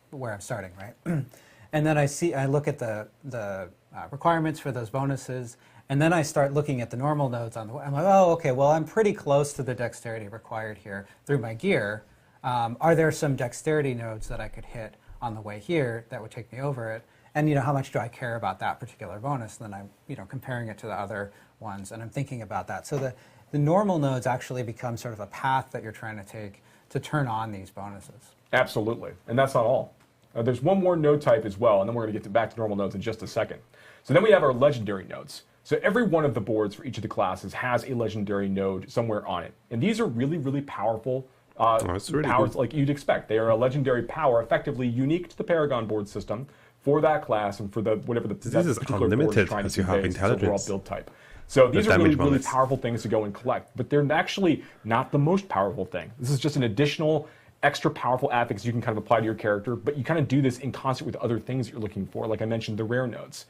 where I'm starting, right? And then I look at the requirements for those bonuses, and then I start looking at the normal nodes on the way. I'm like, oh, okay, well, I'm pretty close to the dexterity required here through my gear. Are there some dexterity nodes that I could hit on the way here that would take me over it? And how much do I care about that particular bonus? And then I'm comparing it to the other ones, and I'm thinking about that. So the normal nodes actually become sort of a path that you're trying to take to turn on these bonuses. Absolutely, and that's not all. There's one more node type as well, and then we're going to get back to normal nodes in just a second. So then we have our legendary nodes. So every one of the boards for each of the classes has a legendary node somewhere on it, and these are really, really powerful. Powers good. Like you'd expect. They are a legendary power, effectively unique to the Paragon board system for that class and for whatever the particular board is trying to convey its overall build type. So these are really, really powerful things to go and collect, but they're actually not the most powerful thing. This is just an additional, extra powerful affix you can kind of apply to your character, but you kind of do this in concert with other things that you're looking for, like I mentioned, the rare nodes.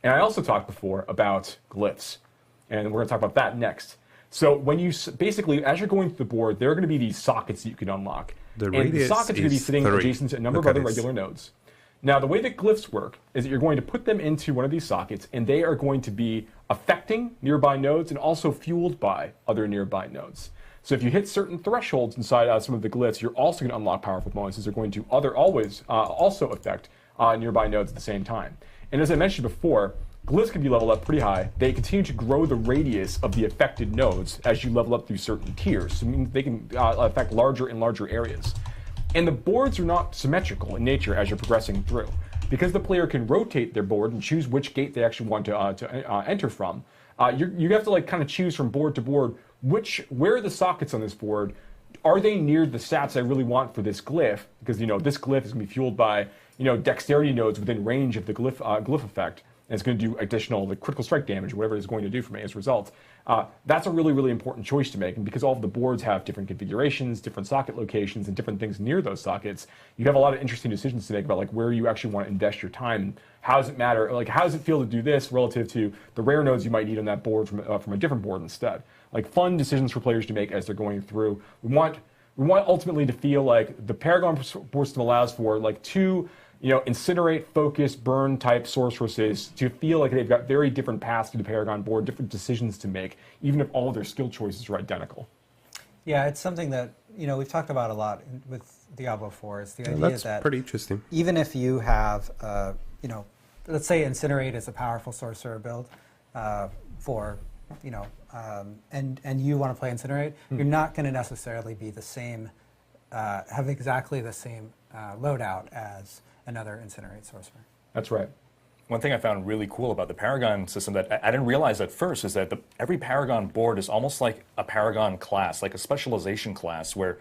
And I also talked before about glyphs, and we're going to talk about that next. So when you basically, as you're going through the board, there are going to be these sockets that you can unlock. And the sockets are going to be sitting adjacent to a number of other regular nodes. Now, the way that glyphs work is that you're going to put them into one of these sockets, and they are going to be affecting nearby nodes and also fueled by other nearby nodes. So if you hit certain thresholds inside some of the glyphs, you're also going to unlock powerful bonuses. They're going to always also affect nearby nodes at the same time. And as I mentioned before, glyphs can be leveled up pretty high. They continue to grow the radius of the affected nodes as you level up through certain tiers. So it means they can affect larger and larger areas. And the boards are not symmetrical in nature as you're progressing through. Because the player can rotate their board and choose which gate they actually want to enter from, you have to like kind of choose from board to board where are the sockets on this board. Are they near the stats I really want for this glyph? Because this glyph is going to be fueled by dexterity nodes within range of the glyph effect, and it's going to do additional critical strike damage, whatever it's going to do for me as a result. That's a really, really important choice to make, and because all of the boards have different configurations, different socket locations, and different things near those sockets, you have a lot of interesting decisions to make about like where you actually want to invest your time. And how does it matter? Like how does it feel to do this relative to the rare nodes you might need on that board from a different board instead? Like fun decisions for players to make as they're going through. We want ultimately to feel like the Paragon board system allows for like two incinerate, focus, burn type sorceresses to feel like they've got very different paths to the Paragon board, different decisions to make, even if all of their skill choices are identical. Yeah, it's something that we've talked about a lot with Diablo 4. Is the idea that pretty interesting. Even if you have, let's say Incinerate is a powerful sorcerer build for, and you want to play Incinerate, you're not going to necessarily be the same, have exactly the same loadout as another Incinerate sorcerer. That's right. One thing I found really cool about the Paragon system that I didn't realize at first is that every Paragon board is almost like a Paragon class, like a specialization class, where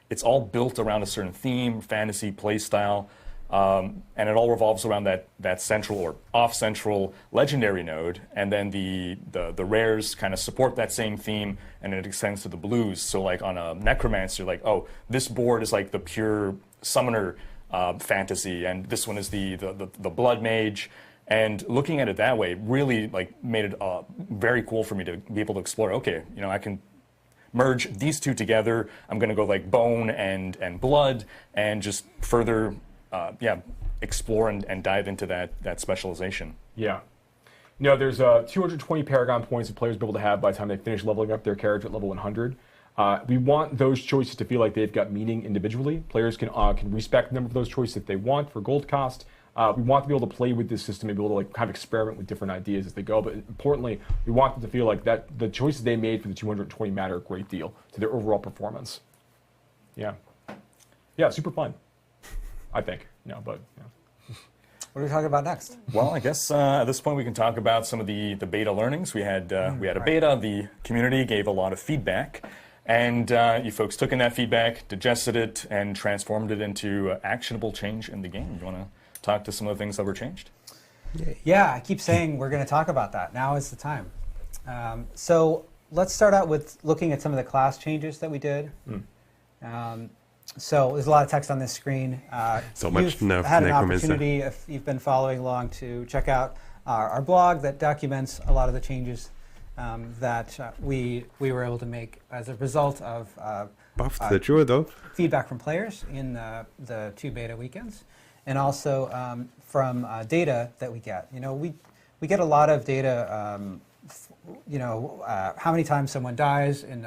it's all built around a certain theme, fantasy, playstyle, and it all revolves around that central or off-central legendary node, and then the rares kind of support that same theme, and it extends to the blues. So like on a Necromancer, like, oh, this board is like the pure summoner fantasy, and this one is the Blood Mage. And looking at it that way really like made it very cool for me to be able to explore. Okay, I can merge these two together. I'm going to go like bone and blood, and just further, explore and dive into that specialization. Yeah. There's 220 Paragon points that players will be able to have by the time they finish leveling up their character at level 100. We want those choices to feel like they've got meaning individually. Players can respect the number of those choices if they want for gold cost. We want to be able to play with this system and be able to like kind of experiment with different ideas as they go. But importantly, we want them to feel like that the choices they made for the 220 matter a great deal to their overall performance. Yeah, super fun. I think. But. What are we talking about next? Well, I guess at this point we can talk about some of the beta learnings. We had a beta. The community gave a lot of feedback. And you folks took in that feedback, digested it, and transformed it into actionable change in the game. You want to talk to some of the things that were changed? Yeah, I keep saying we're going to talk about that. Now is the time. So let's start out with looking at some of the class changes that we did. So there's a lot of text on this screen. So much You've had an opportunity, if you've been following along, to check out our blog that documents a lot of the changes that we were able to make as a result of Buff to the Druid, though. feedback from players in the 2 beta weekends, and also from data that we get. We get a lot of data. How many times someone dies in.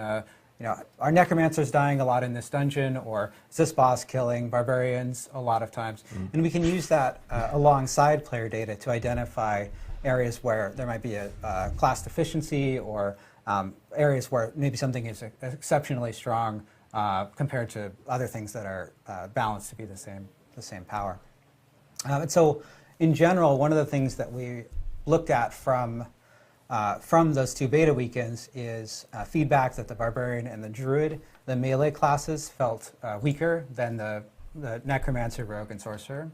Our Necromancer's dying a lot in this dungeon, or is this boss killing barbarians a lot of times? And we can use that alongside player data to identify areas where there might be a class deficiency, or areas where maybe something is exceptionally strong compared to other things that are balanced to be the same power. And so, in general, one of the things that we looked at from those 2 beta weekends is feedback that the Barbarian and the Druid, the melee classes, felt weaker than the Necromancer, Rogue, and Sorcerer.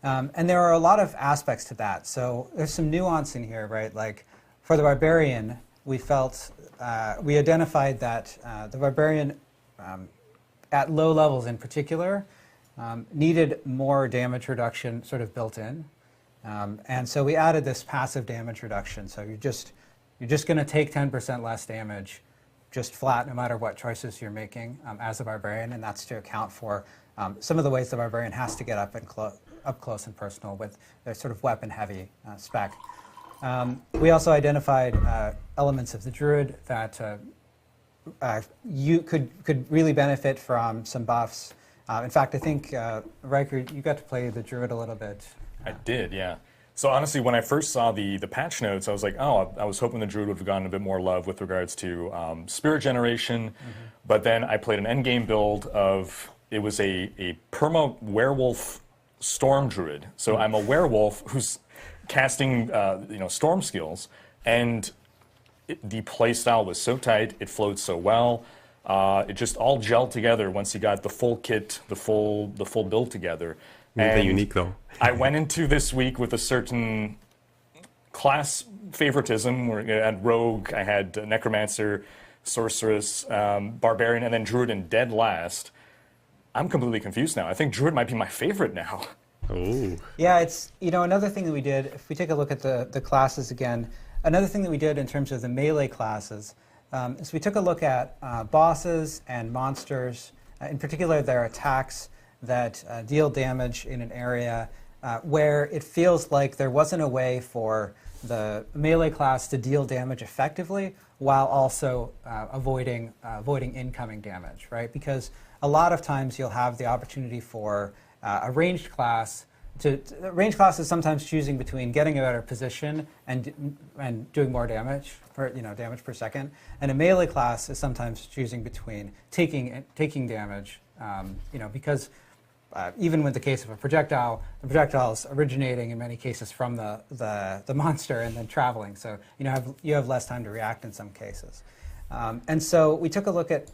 And there are a lot of aspects to that. So there's some nuance in here, right? Like for the Barbarian, we identified that the Barbarian, at low levels in particular, needed more damage reduction sort of built in. And so we added this passive damage reduction. So you're just going to take 10% less damage, just flat, no matter what choices you're making as a Barbarian, and that's to account for some of the ways the Barbarian has to get up close and personal with their sort of weapon-heavy spec. We also identified elements of the Druid that you could really benefit from some buffs. In fact, I think, Riker, you got to play the Druid a little bit. I did, yeah. So honestly, when I first saw the patch notes, I was like, oh, I was hoping the Druid would have gotten a bit more love with regards to spirit generation. But then I played an endgame build of it was a perma werewolf storm druid. So I'm a werewolf who's casting storm skills, and the play style was so tight, it flowed so well. It just all gelled together once you got the full kit, the full build together. They're unique though. I went into this week with a certain class favoritism. Where I had rogue, I had necromancer, sorceress, barbarian, and then druid in dead last. I'm completely confused now. I think druid might be my favorite now. Oh. Yeah, it's, another thing that we did, if we take a look at the classes again, another thing that we did in terms of the melee classes is we took a look at bosses and monsters, in particular their attacks that deal damage in an area where it feels like there wasn't a way for the melee class to deal damage effectively while also avoiding incoming damage, right? Because a lot of times you'll have the opportunity for a ranged class range class is sometimes choosing between getting a better position and doing more damage, damage per second, and a melee class is sometimes choosing between taking damage, because even with the case of a projectile, the projectile is originating in many cases from the monster and then traveling, so you have less time to react in some cases, and so we took a look at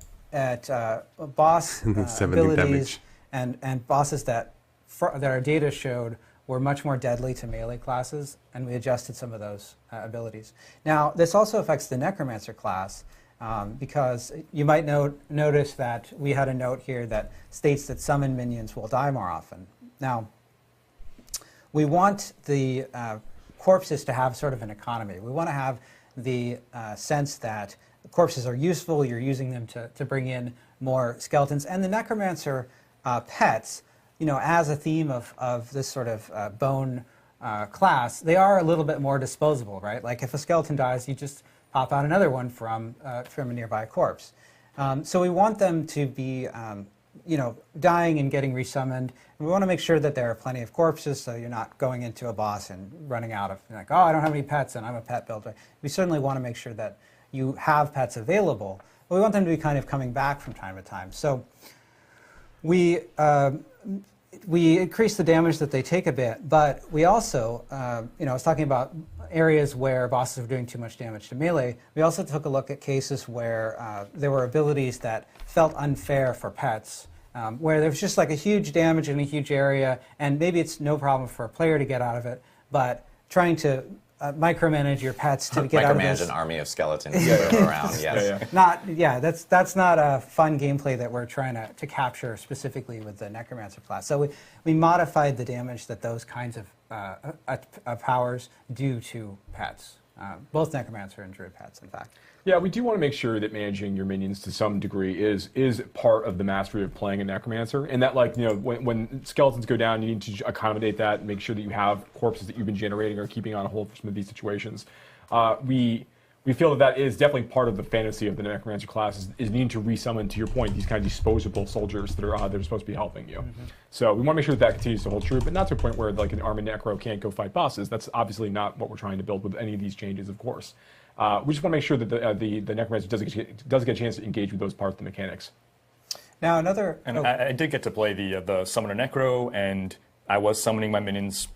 boss abilities and bosses that our data showed were much more deadly to melee classes, and we adjusted some of those abilities. Now, this also affects the Necromancer class, because you might notice that we had a note here that states that summon minions will die more often. Now, we want the corpses to have sort of an economy. We want to have the sense that corpses are useful, you're using them to bring in more skeletons, and the Necromancer pets, as a theme of this sort of bone class, they are a little bit more disposable, right? Like if a skeleton dies, you just pop out another one from a nearby corpse. So we want them to be, dying and getting resummoned. And we want to make sure that there are plenty of corpses, so you're not going into a boss and running out of, like, oh, I don't have any pets and I'm a pet builder. We certainly want to make sure that you have pets available, but we want them to be kind of coming back from time to time. So we increase the damage that they take a bit, but we also, I was talking about areas where bosses were doing too much damage to melee. We also took a look at cases where there were abilities that felt unfair for pets, where there was just like a huge damage in a huge area, and maybe it's no problem for a player to get out of it, but trying to micromanage your pets to get out of this. Micromanage an army of skeletons around, yes. That's not a fun gameplay that we're trying to capture specifically with the Necromancer class. So we modified the damage that those kinds of powers do to pets, both Necromancer and Druid pets, in fact. Yeah, we do want to make sure that managing your minions to some degree is part of the mastery of playing a Necromancer, and that, like, when skeletons go down, you need to accommodate that and make sure that you have corpses that you've been generating or keeping on hold for some of these situations. We feel that is definitely part of the fantasy of the Necromancer class is needing to resummon, to your point, these kind of disposable soldiers that are supposed to be helping you. Mm-hmm. So we want to make sure that continues to hold true, but not to a point where like an army necro can't go fight bosses. That's obviously not what we're trying to build with any of these changes, of course. We just want to make sure that the Necromancer does get a chance to engage with those parts of the mechanics. Now another... I did get to play the Summoner Necro, and I was summoning my minions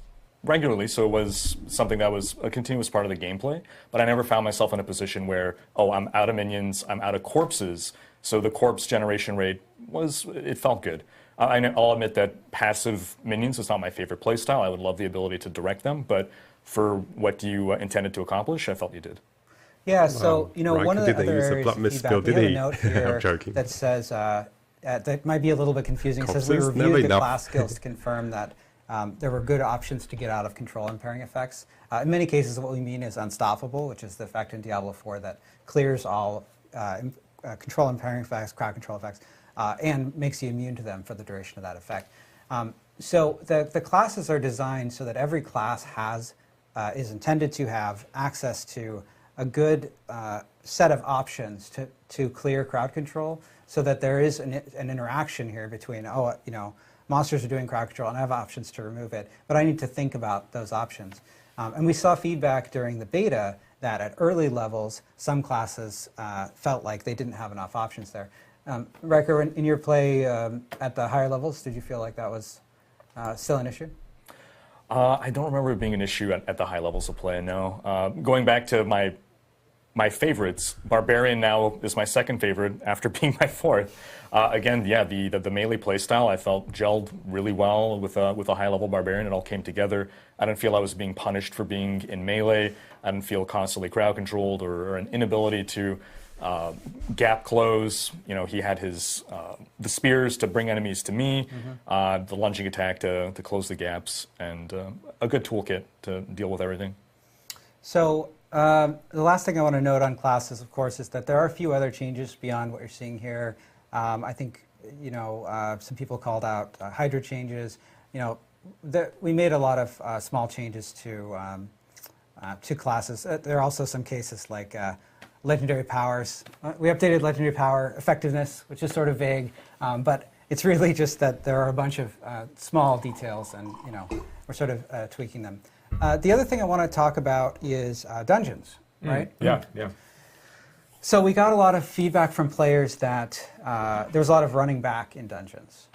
regularly, so it was something that was a continuous part of the gameplay, but I never found myself in a position where, I'm out of minions, I'm out of corpses, so the corpse generation rate it felt good. I'll admit that passive minions is not my favorite playstyle. I would love the ability to direct them, but for what you intended to accomplish, I felt you did. Yeah, so, one of the other areas of feedback, we have a note here that says, that might be a little bit confusing. It says we reviewed the class skills to confirm that there were good options to get out of control impairing effects. In many cases, what we mean is unstoppable, which is the effect in Diablo 4 that clears all control impairing effects, crowd control effects, and makes you immune to them for the duration of that effect. So the classes are designed so that every class is intended to have access to a good set of options to clear crowd control, so that there is an interaction here between, monsters are doing crowd control and I have options to remove it, but I need to think about those options. And we saw feedback during the beta that at early levels, some classes felt like they didn't have enough options there. Riker, in your play at the higher levels, did you feel like that was still an issue? I don't remember it being an issue at the high levels of play, no. Going back to my favorites, Barbarian now is my second favorite after being my fourth. Again, yeah, the melee playstyle I felt gelled really well with a high-level Barbarian. It all came together. I didn't feel I was being punished for being in melee. I didn't feel constantly crowd-controlled or an inability to gap close. You know, he had his the spears to bring enemies to me, the lunging attack to close the gaps, and a good toolkit to deal with everything. So the last thing I want to note on classes, of course, is that there are a few other changes beyond what you're seeing here. I think, you know, some people called out Hydra changes. You know, we made a lot of small changes to classes. There are also some cases like legendary powers. We updated legendary power effectiveness, which is sort of vague, but it's really just that there are a bunch of small details, and you know, we're sort of tweaking them. The other thing I want to talk about is dungeons, right? Yeah, yeah. So we got a lot of feedback from players that there was a lot of running back in dungeons,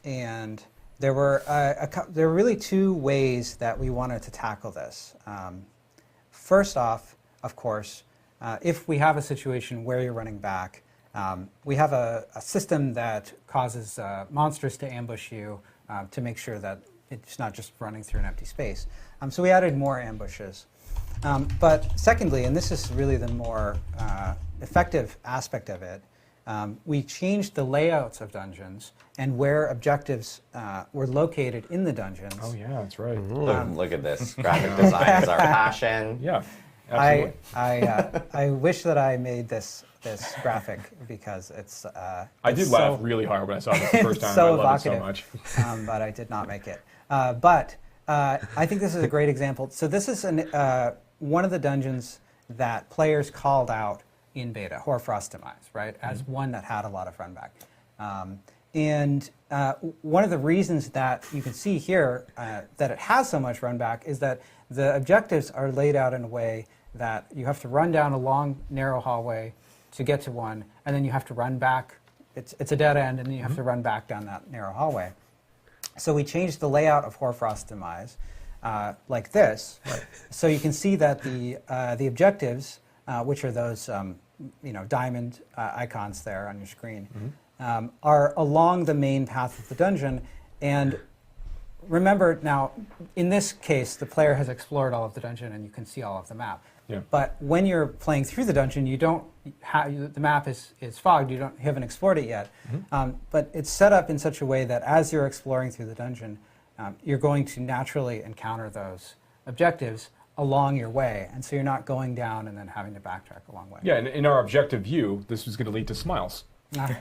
and there were really two ways that we wanted to tackle this. First off, of course, if we have a situation where you're running back, we have a system that causes monsters to ambush you to make sure that it's not just running through an empty space. So we added more ambushes. But secondly, and this is really the more effective aspect of it, we changed the layouts of dungeons and where objectives were located in the dungeons. Oh yeah, that's right. Look at this. Graphic design is our passion. Yeah, absolutely. I wish that I made this graphic because it's. I did laugh really hard when I saw this the first time. So I love it so evocative, much. but I did not make it. But I think this is a great example. So this is one of the dungeons that players called out in beta, Hoarfrost Demise, right, as one that had a lot of run back. And one of the reasons that you can see here that it has so much run back is that the objectives are laid out in a way that you have to run down a long, narrow hallway to get to one, and then you have to run back. It's a dead end, and then you have to run back down that narrow hallway. So we changed the layout of Hoarfrost Demise like this. Right. So you can see that the objectives, which are those you know, diamond icons there on your screen, are along the main path of the dungeon. And remember now, in this case, the player has explored all of the dungeon, and you can see all of the map. Yeah. But when you're playing through the dungeon, you don't have, the map is fogged. You haven't explored it yet. But it's set up in such a way that as you're exploring through the dungeon, you're going to naturally encounter those objectives along your way, and so you're not going down and then having to backtrack a long way. Yeah, and in our objective view, this is going to lead to smiles. Yeah.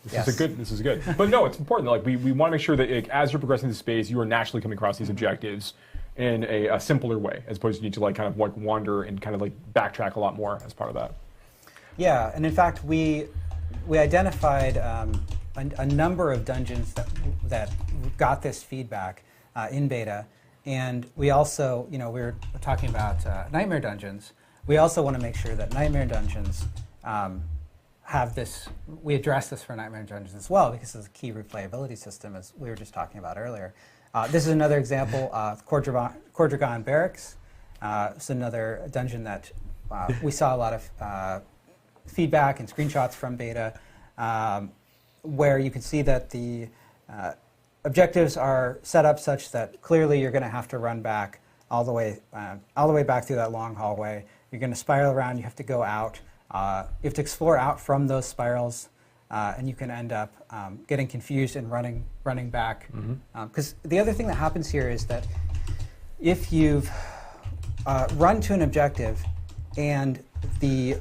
This is good. But no, it's important. Like we want to make sure that as you're progressing the space, you are naturally coming across these objectives in a simpler way, as opposed to you need to like kind of like wander and kind of like backtrack a lot more as part of that. Yeah, and in fact, we identified a number of dungeons that got this feedback in beta, and we also, you know, we were talking about nightmare dungeons. We also want to make sure that nightmare dungeons have this. We address this for nightmare dungeons as well, because it's a key replayability system, as we were just talking about earlier. This is another example of Cordragon Barracks. It's another dungeon that we saw a lot of feedback and screenshots from beta, where you can see that the objectives are set up such that clearly you're going to have to run back all the way back through that long hallway. You're going to spiral around. You have to go out. You have to explore out from those spirals, and you can end up getting confused and running back. Because the other thing that happens here is that if you've run to an objective and the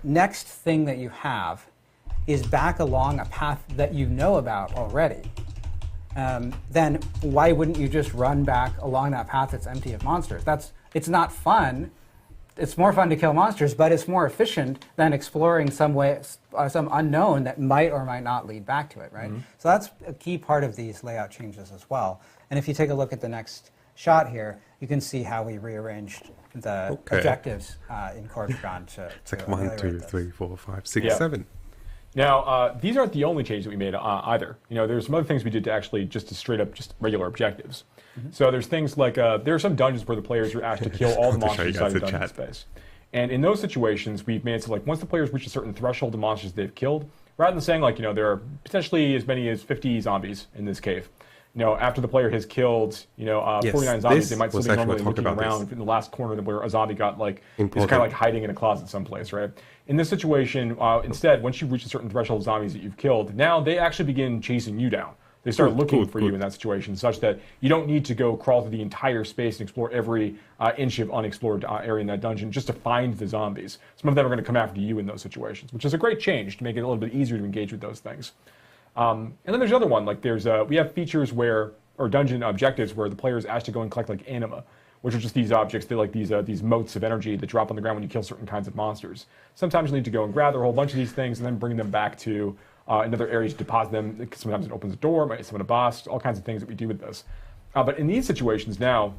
next thing that you have is back along a path that you know about already, then why wouldn't you just run back along that path that's empty of monsters? It's not fun. It's more fun to kill monsters, but it's more efficient than exploring some unknown that might or might not lead back to it, right? So that's a key part of these layout changes as well. And if you take a look at the next shot here, you can see how we rearranged the objectives in Cordragon to it's like 1, 2, 3, 4, 5, 6, 7. Now, these aren't the only changes that we made either. You know, there's some other things we did to actually just straight up just regular objectives. So there's things like there are some dungeons where the players are asked to kill all the monsters inside the dungeon space. And in those situations, we've made it so like once the players reach a certain threshold of monsters they've killed, rather than saying like, you know, there are potentially as many as 50 zombies in this cave. You know, after the player has killed, you know, 49 zombies, they might still be normally looking around in the last corner where a zombie got like, is kind of like hiding in a closet someplace, right? In this situation, instead, once you reach a certain threshold of zombies that you've killed, now they actually begin chasing you down. They start looking for you in that situation, such that you don't need to go crawl through the entire space and explore every inch of unexplored area in that dungeon just to find the zombies. Some of them are going to come after you in those situations, which is a great change to make it a little bit easier to engage with those things. And then there's another one, like there's we have features where, or dungeon objectives where the player is asked to go and collect like anima, which are just these objects, they're like these motes of energy that drop on the ground when you kill certain kinds of monsters. Sometimes you need to go and gather a whole bunch of these things and then bring them back to another area to deposit them. Sometimes it opens a door, might summon a boss, all kinds of things that we do with this. But in these situations now,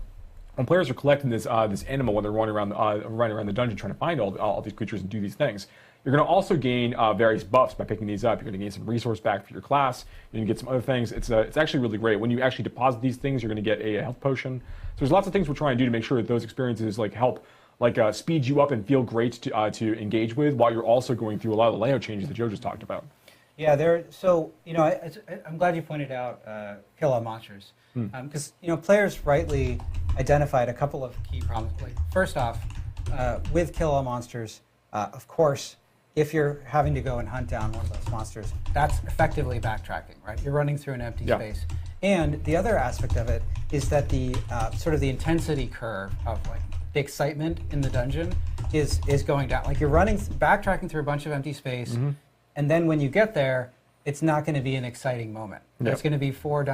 when players are collecting this anima when they're running around the dungeon trying to find all these creatures and do these things, you're going to also gain various buffs by picking these up. You're going to gain some resource back for your class. You're going to get some other things. It's actually really great. When you actually deposit these things, you're going to get a health potion. So there's lots of things we're trying to do to make sure that those experiences like help speed you up and feel great to engage with, while you're also going through a lot of the layout changes that Joe just talked about. Yeah, so you know, I'm glad you pointed out kill all monsters, because you know players rightly identified a couple of key problems. Like, first off, with kill all monsters, of course, if you're having to go and hunt down one of those monsters, that's effectively backtracking, right? You're running through an empty space. And the other aspect of it is that the sort of the intensity curve of like the excitement in the dungeon is going down. Like you're backtracking through a bunch of empty space, and then when you get there, it's not going to be an exciting moment. There's going to be four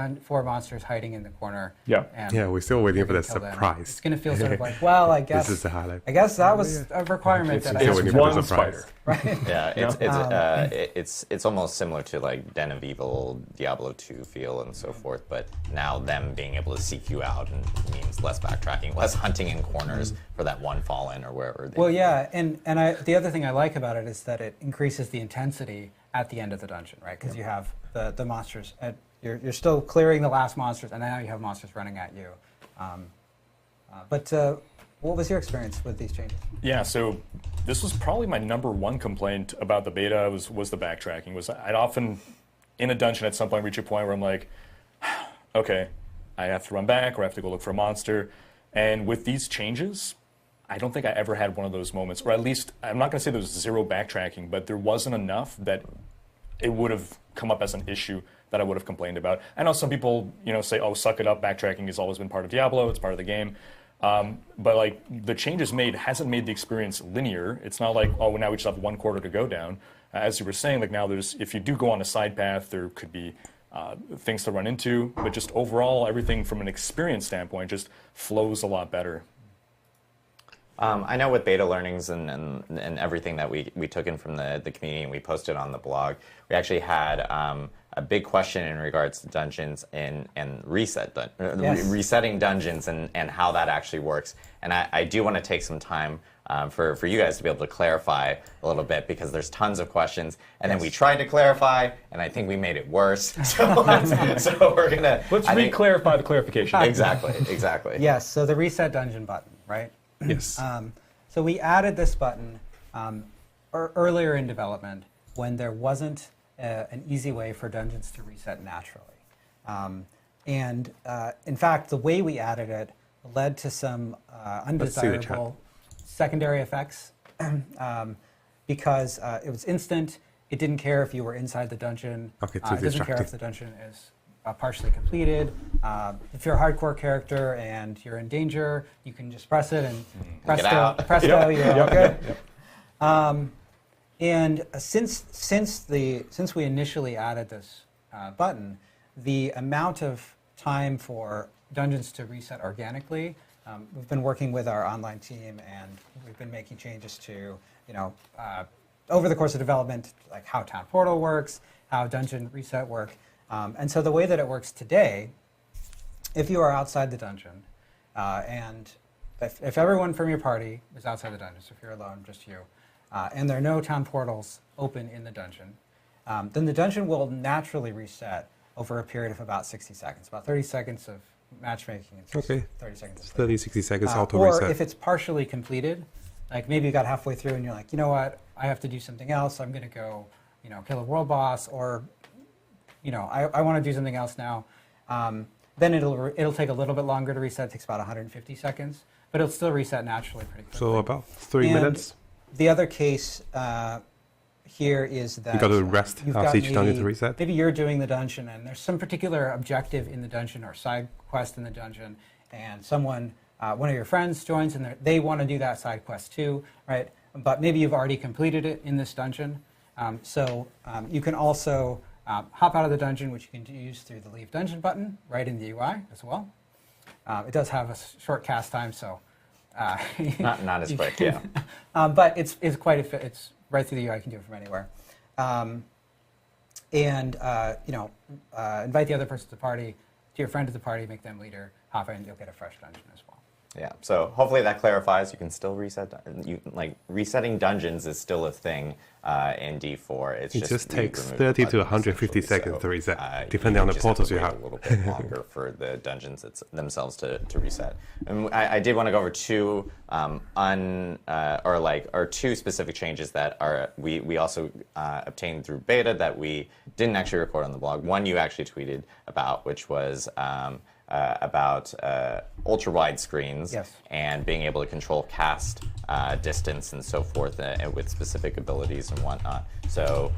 monsters hiding in the corner. And we're still waiting for the surprise. It's going to feel sort of like, well, I guess this is the highlight. I guess that was a requirement that I had. It's one spider. Right? Yeah, it's almost similar to like Den of Evil, Diablo 2 feel and so forth, but now them being able to seek you out and means less backtracking, less hunting in corners for that one fallen or wherever. Well, yeah, and the other thing I like about it is that it increases the intensity at the end of the dungeon, right? Because you have the monsters. You're still clearing the last monsters, and now you have monsters running at you. But what was your experience with these changes? Yeah, so this was probably my #1 complaint about the beta was the backtracking. I'd often, in a dungeon at some point, reach a point where I'm like, okay, I have to run back or I have to go look for a monster. And with these changes, I don't think I ever had one of those moments, or at least, I'm not going to say there was zero backtracking, but there wasn't enough that it would have come up as an issue that I would have complained about. I know some people, say, oh, suck it up, backtracking has always been part of Diablo, it's part of the game. But like the changes made hasn't made the experience linear. It's not like, oh, now we just have one quarter to go down. As you were saying, like now if you do go on a side path, there could be things to run into, but just overall, everything from an experience standpoint just flows a lot better. I know with beta learnings and everything that we took in from the community and we posted on the blog, we actually had a big question in regards to dungeons and resetting dungeons and how that actually works. And I do want to take some time for you guys to be able to clarify a little bit, because there's tons of questions. And then we tried to clarify, and I think we made it worse. So we're going to... Let's re-clarify the clarification. Exactly. Yes, so the reset dungeon button, right? Yes. So we added this button earlier in development when there wasn't an easy way for dungeons to reset naturally. In fact, the way we added it led to some undesirable secondary effects because it was instant. It didn't care if you were inside the dungeon. Okay, it doesn't care if the dungeon is partially completed. If you're a hardcore character and you're in danger, you can just press it and presto, you're all good. And since we initially added this button, the amount of time for dungeons to reset organically, we've been working with our online team and we've been making changes to, over the course of development, like how Town Portal works, how dungeon reset work. And so the way that it works today, if you are outside the dungeon, and if everyone from your party is outside the dungeon, so if you're alone, just you, and there are no town portals open in the dungeon, then the dungeon will naturally reset over a period of about 60 seconds, about 30 seconds of matchmaking and Okay. 30 seconds of 30, 60 seconds auto or reset. if it's partially completed, like maybe you got halfway through and you're like, you know what, I have to do something else. I'm going to go, kill a world boss, or, I want to do something else now. Then it'll take a little bit longer to reset. It takes about 150 seconds, but it'll still reset naturally pretty quickly. So about 3 And minutes. The other case here is that You got to rest you've after got each dungeon to reset. Maybe you're doing the dungeon, and there's some particular objective in the dungeon or side quest in the dungeon, and someone, one of your friends joins, and they want to do that side quest too, right? But maybe you've already completed it in this dungeon. So you can also hop out of the dungeon, which you can use through the Leave Dungeon button right in the UI as well. It does have a short cast time, so Not as quick, yeah. but it's it's right through the UI. You can do it from anywhere, invite the other person to the party, to your friend to the party, make them leader, hop in, you'll get a fresh dungeon as well. Yeah, so hopefully that clarifies. You can still reset. Resetting dungeons is still a thing in D4. It just we takes removed 30 the to buttons, 150 essentially, seconds so, to reset, you depending on the just have to portals you wait have. a little bit longer for the dungeons themselves to reset. And I did want to go over two two specific changes that we also obtained through beta that we didn't actually record on the blog. One you actually tweeted about, which was about ultra-wide screens, yes, and being able to control cast distance and so forth and with specific abilities and whatnot. So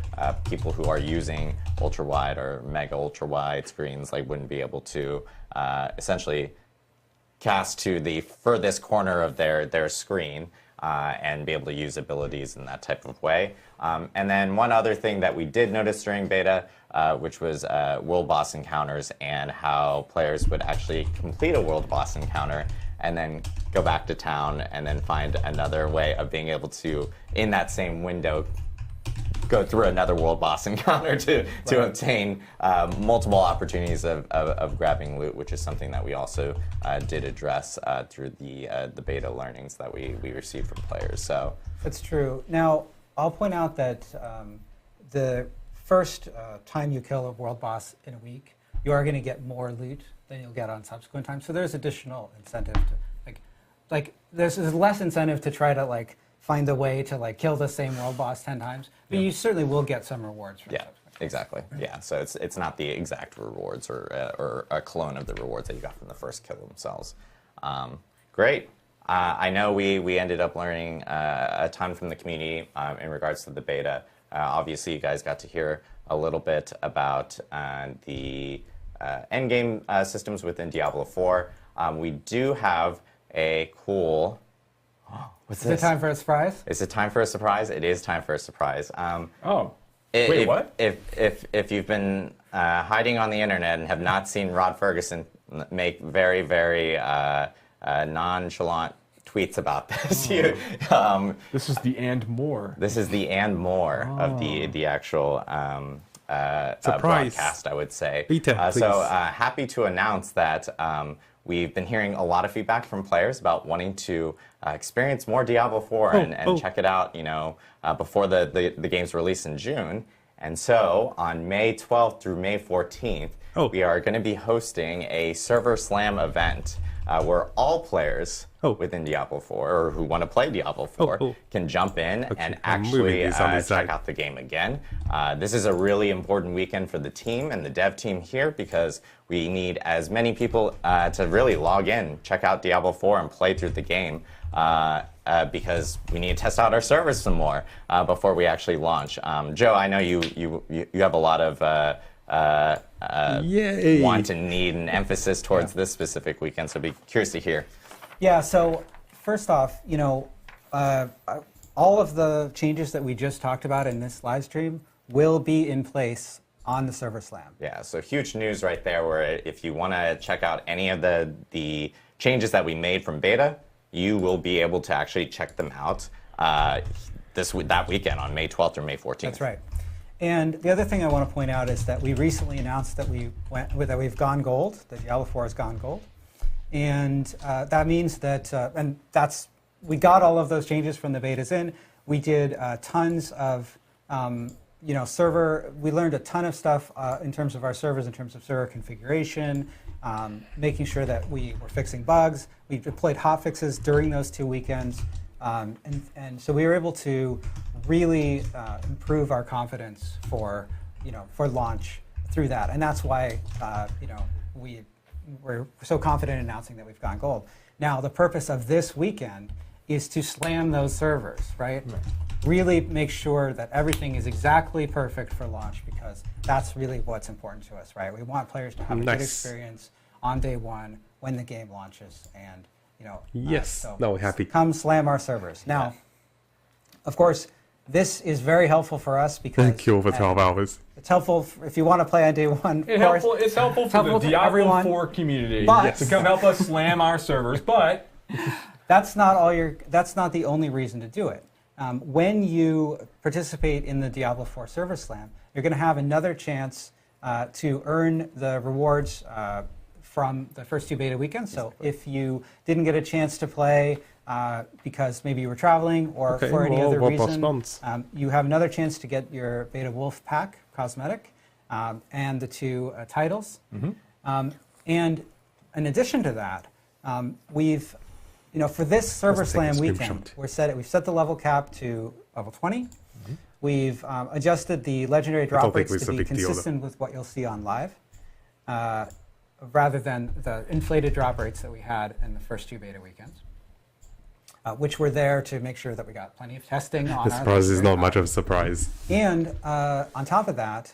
people who are using ultra-wide or mega ultra-wide screens wouldn't be able to essentially cast to the furthest corner of their screen and be able to use abilities in that type of way. And then one other thing that we did notice during beta, which was world boss encounters and how players would actually complete a world boss encounter and then go back to town and then find another way of being able to, in that same window, go through another world boss encounter to obtain multiple opportunities of grabbing loot, which is something that we also did address through the beta learnings that we received from players. So that's true. Now, I'll point out that the first time you kill a world boss in a week, you are going to get more loot than you'll get on subsequent times. So there's additional incentive to there's less incentive to try to find a way to kill the same world boss 10 times, but you certainly will get some rewards from subsequent. Exactly. Yeah, so it's not the exact rewards or a clone of the rewards that you got from the first kill themselves. Great. I know we ended up learning a ton from the community in regards to the beta. Obviously, you guys got to hear a little bit about the endgame systems within Diablo 4. We do have a cool... What's this? Is it time for a surprise? Is it time for a surprise? It is time for a surprise. Wait, what? If you've been hiding on the internet and have not seen Rod Ferguson make very, very nonchalant tweets about this, This is the and more. This is the and more of the actual broadcast, I would say. Beta, so happy to announce that we've been hearing a lot of feedback from players about wanting to experience more Diablo 4 and check it out, before the game's release in June. And so on May 12th through May 14th, we are going to be hosting a Server Slam event where all players within Diablo 4 or who want to play Diablo 4 can jump in and actually check out the game again. This is a really important weekend for the team and the dev team here because we need as many people to really log in, check out Diablo 4 and play through the game because we need to test out our servers some more before we actually launch. Joe, I know you have a lot of want and need and emphasis towards this specific weekend, so I'd be curious to hear. Yeah, so first off, all of the changes that we just talked about in this live stream will be in place on the Server Slam. Yeah, so huge news right there where if you want to check out any of the changes that we made from beta, you will be able to actually check them out that weekend on May 12th or May 14th. That's right. And the other thing I want to point out is that we recently announced that we've gone gold, that Diablo 4 has gone gold. And that means that, we got all of those changes from the betas in. We did tons of server, we learned a ton of stuff in terms of our servers, in terms of server configuration, making sure that we were fixing bugs. We deployed hotfixes during those 2 weekends. And so we were able to really improve our confidence for launch through that. And that's why, we're so confident in announcing that we've gone gold. Now, the purpose of this weekend is to slam those servers, right? Really make sure that everything is exactly perfect for launch, because that's really what's important to us, right? We want players to have a good experience on day one when the game launches, and yes, no, we're happy. Come slam our servers. Now, of course, this is very helpful for us because Thank you for 12 hours. It's helpful if you want to play on day one. It's helpful for the Diablo everyone, 4 community but, to come help us slam our servers, but that's not the only reason to do it. When you participate in the Diablo 4 server slam, you're going to have another chance to earn the rewards from the first 2 beta weekends. So if you didn't get a chance to play because maybe you were traveling or for any other reason, you have another chance to get your Beta Wolf pack cosmetic and the 2 titles. And in addition to that, we've, for this server slam weekend, we've set the level cap to level 20. We've adjusted the legendary drop rates to be consistent with what you'll see on live, rather than the inflated drop rates that we had in the first 2 beta weekends, which were there to make sure that we got plenty of testing on The surprise is not much of a surprise. And on top of that,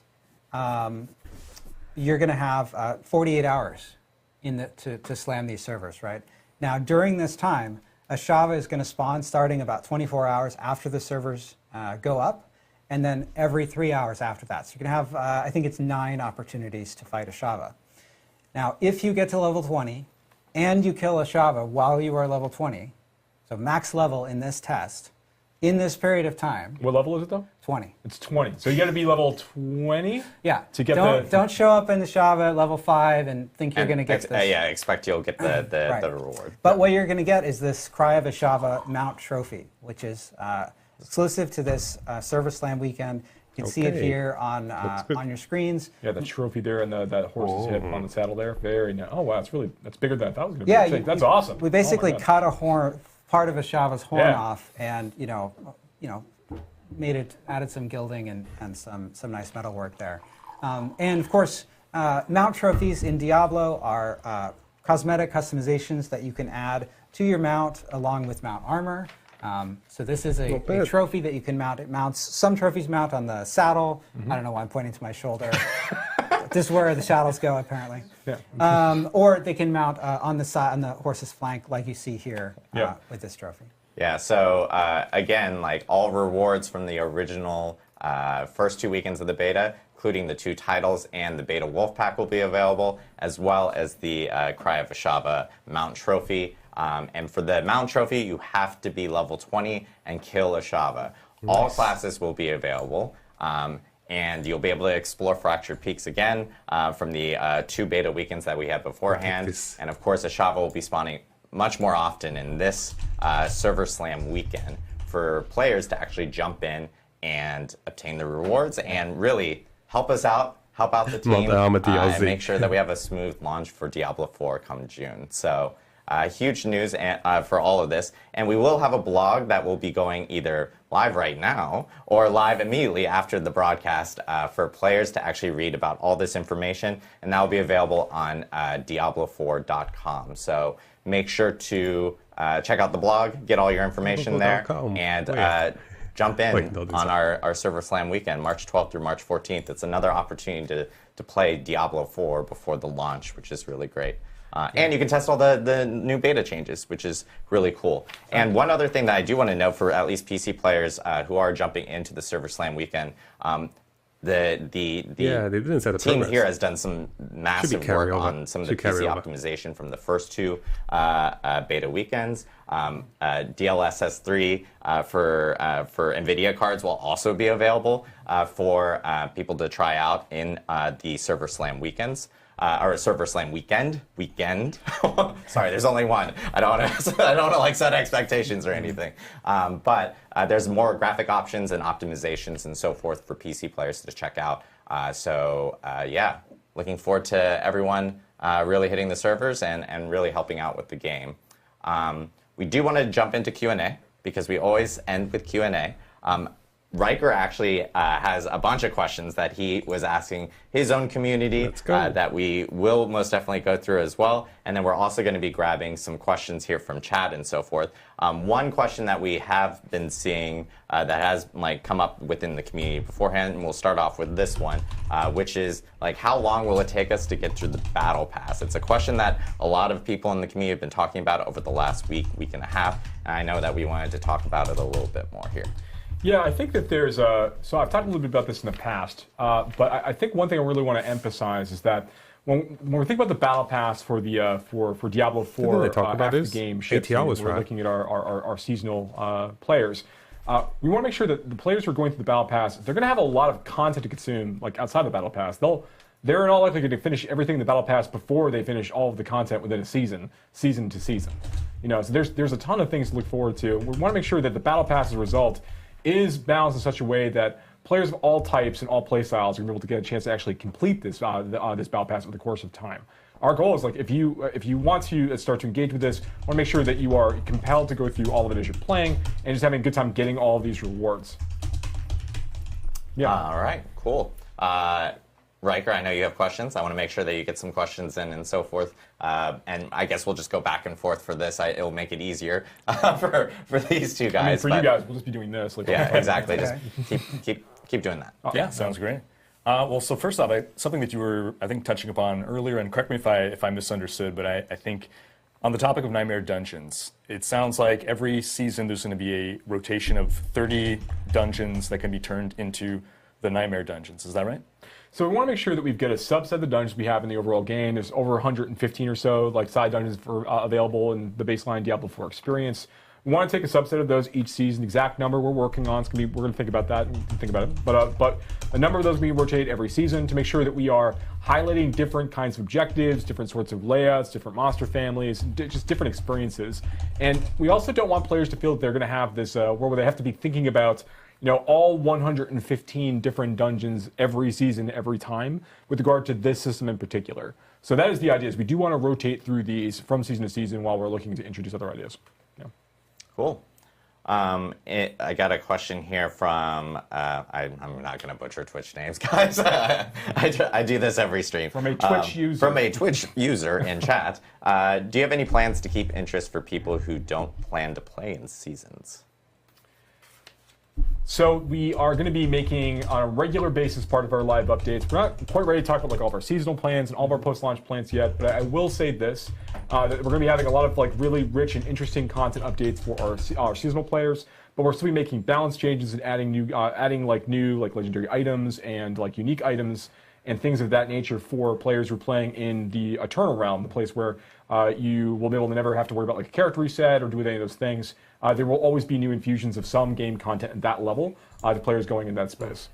you're going to have 48 hours to slam these servers, right? Now, during this time, a Shava is going to spawn starting about 24 hours after the servers go up, and then every 3 hours after that. So you're going to have, I think it's 9 opportunities to fight a Shava. Now, if you get to level 20 and you kill a Shava while you are level 20, so max level in this test, in this period of time. What level is it though? 20. It's 20. So you got to be level 20. Yeah. To get don't show up in the Shava at level 5 and think you're going to get this. Yeah, expect you'll get the reward. But what you're going to get is this Cry of a Shava mount trophy, which is exclusive to this server slam weekend. You can see it here on your screens. Yeah, the trophy there and that horse's head on the saddle there. Very nice. Oh wow, that's bigger than I thought it was going to be. Yeah, That's awesome. We basically cut a horn, part of a Shava's horn off, and added some gilding and some nice metal work there. And of course, mount trophies in Diablo are cosmetic customizations that you can add to your mount along with mount armor. So this is a trophy that you can mount. Some trophies mount on the saddle. I don't know why I'm pointing to my shoulder. This is where the saddles go, apparently. Yeah. Or they can mount on the side, on the horse's flank, like you see here with this trophy. Yeah. So again, like all rewards from the original first 2 weekends of the beta, including the 2 titles and the Beta Wolf pack, will be available, as well as the Cry of a Shava mount trophy. And for the mount trophy, you have to be level 20 and kill a Shava. Nice. All classes will be available, and you'll be able to explore Fractured Peaks again from the 2 beta weekends that we had beforehand. And of course, a Shava will be spawning much more often in this server slam weekend for players to actually jump in and obtain the rewards and really help us out, help out the team, and make sure that we have a smooth launch for Diablo 4 come June. So. Huge news for all of this. And we will have a blog that will be going either live right now or live immediately after the broadcast for players to actually read about all this information. And that will be available on Diablo4.com. So make sure to check out the blog, get all your information there, and jump in on our Server Slam weekend, March 12th through March 14th. It's another opportunity to play Diablo 4 before the launch, which is really great. And you can test all the new beta changes, which is really cool. And one other thing that I do want to note for at least PC players who are jumping into the Server Slam weekend, the team here has done some massive work on some of the PC optimization from the first 2 beta weekends. DLSS3 for NVIDIA cards will also be available for people to try out in the Server Slam weekends. or Server Slam weekend. Sorry, there's only one. I don't want to like set expectations or anything. But there's more graphic options and optimizations and so forth for PC players to check out. Yeah, looking forward to everyone really hitting the servers and really helping out with the game. We do want to jump into Q&A because we always end with Q&A. Riker actually has a bunch of questions that he was asking his own community that we will most definitely go through as well. And then we're also going to be grabbing some questions here from chat and so forth. One question that we have been seeing that has come up within the community beforehand, and we'll start off with this one, which is how long will it take us to get through the battle pass? It's a question that a lot of people in the community have been talking about over the last week and a half, and I know that we wanted to talk about it a little bit more here. Yeah, I think that there's a. So I've talked a little bit about this in the past, but I think one thing I really want to emphasize is that when we think about the battle pass for the for Diablo 4 after the game ships, we're looking at our seasonal players. We want to make sure that the players who are going through the battle pass, they're going to have a lot of content to consume, outside the battle pass. They're in all likelihood to finish everything in the battle pass before they finish all of the content within a season to season. So there's a ton of things to look forward to. We want to make sure that the battle pass as a result is balanced in such a way that players of all types and all play styles are going to be able to get a chance to actually complete this this battle pass over the course of time. Our goal is if you want to start to engage with this, want to make sure that you are compelled to go through all of it as you're playing and just having a good time getting all of these rewards. Yeah. All right. Cool. Riker, I know you have questions. I want to make sure that you get some questions in and so forth. And I guess we'll just go back and forth for this. It'll make it easier for these two guys. You guys, we'll just be doing this. Yeah, exactly. Just keep doing that. Yeah, sounds great. Well, so first off, something that you were, I think, touching upon earlier, and correct me if I misunderstood, but I think on the topic of Nightmare Dungeons, it sounds like every season there's going to be a rotation of 30 dungeons that can be turned into the Nightmare Dungeons. Is that right? So we want to make sure that we've got a subset of the dungeons we have in the overall game. There's over 115 or so side dungeons available in the baseline Diablo 4 experience. We want to take a subset of those each season. The exact number we're working on, we're going to think about that and think about it. But a number of those we rotate every season to make sure that we are highlighting different kinds of objectives, different sorts of layouts, different monster families, just different experiences. And we also don't want players to feel that they're going to have this where they have to be thinking about all 115 different dungeons every season, every time, with regard to this system in particular. So that is the idea, is we do want to rotate through these from season to season while we're looking to introduce other ideas. Yeah. Cool. I got a question here from, I'm not going to butcher Twitch names, guys. I do this every stream. From a Twitch user. From a Twitch user in chat. Do you have any plans to keep interest for people who don't plan to play in seasons? So we are going to be making, on a regular basis, part of our live updates. We're not quite ready to talk about all of our seasonal plans and all of our post-launch plans yet, but I will say this, that we're going to be having a lot of really rich and interesting content updates for our seasonal players, but we're still be making balance changes and adding new legendary items and unique items and things of that nature for players who are playing in the Eternal Realm, the place where you will be able to never have to worry about a character reset or do any of those things. There will always be new infusions of some game content at that level to players going in that space.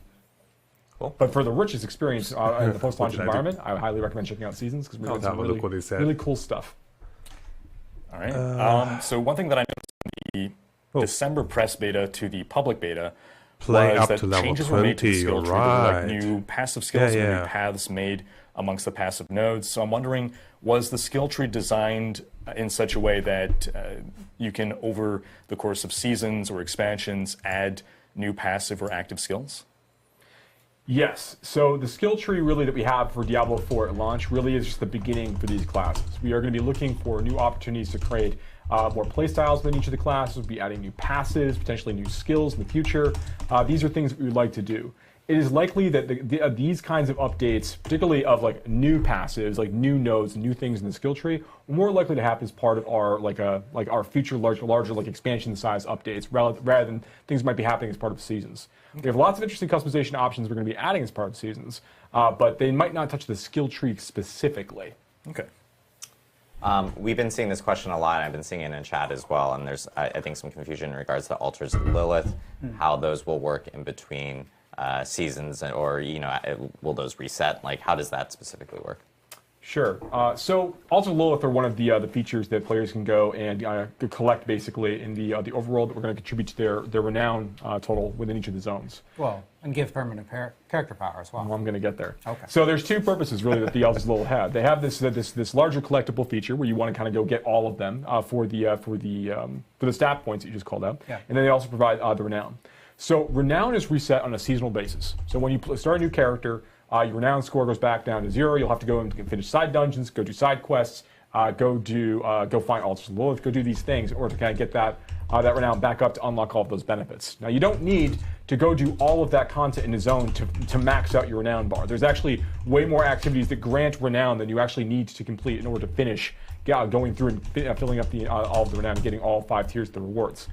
Cool. But for the richest experience in the post-launch environment, I highly recommend checking out Seasons because we're doing some really cool stuff. All right. So one thing that I noticed in the December press beta to the public beta was that changes were made to the skill tree. There were new passive skills and new paths made amongst the passive nodes. So I'm wondering, was the skill tree designed in such a way that you can, over the course of seasons or expansions, add new passive or active skills? Yes. So the skill tree really that we have for Diablo 4 at launch really is just the beginning for these classes. We are going to be looking for new opportunities to create more playstyles within each of the classes. We'll be adding new passives, potentially new skills in the future. These are things that we would like to do. It is likely that these kinds of updates, particularly of new passives, new nodes, new things in the skill tree, are more likely to happen as part of our our future larger expansion size updates, rather than things might be happening as part of seasons. We have lots of interesting customization options we're going to be adding as part of seasons, but they might not touch the skill tree specifically. Okay. We've been seeing this question a lot. I've been seeing it in chat as well, and there's I think some confusion in regards to Altars of Lilith, how those will work in between seasons, or will those reset? How does that specifically work? Sure. So Altar of Lilith are one of the features that players can go and collect basically in the overworld that we're going to contribute to their renown total within each of the zones. Well, and give permanent character power as well. Well, I'm going to get there. Okay. So there's two purposes really that the Altars of Lilith have. They have this larger collectible feature where you want to kind of go get all of them for the stat points that you just called out. Yeah. And then they also provide the renown. So renown is reset on a seasonal basis. So when you start a new character, your renown score goes back down to 0. You'll have to go and finish side dungeons, go do side quests, go find Altars of Lilith, go do these things in order to kind of get that renown back up to unlock all of those benefits. Now you don't need to go do all of that content in the zone to max out your renown bar. There's actually way more activities that grant renown than you actually need to complete in order to finish going through and filling up all of the renown and getting all 5 tiers of the rewards.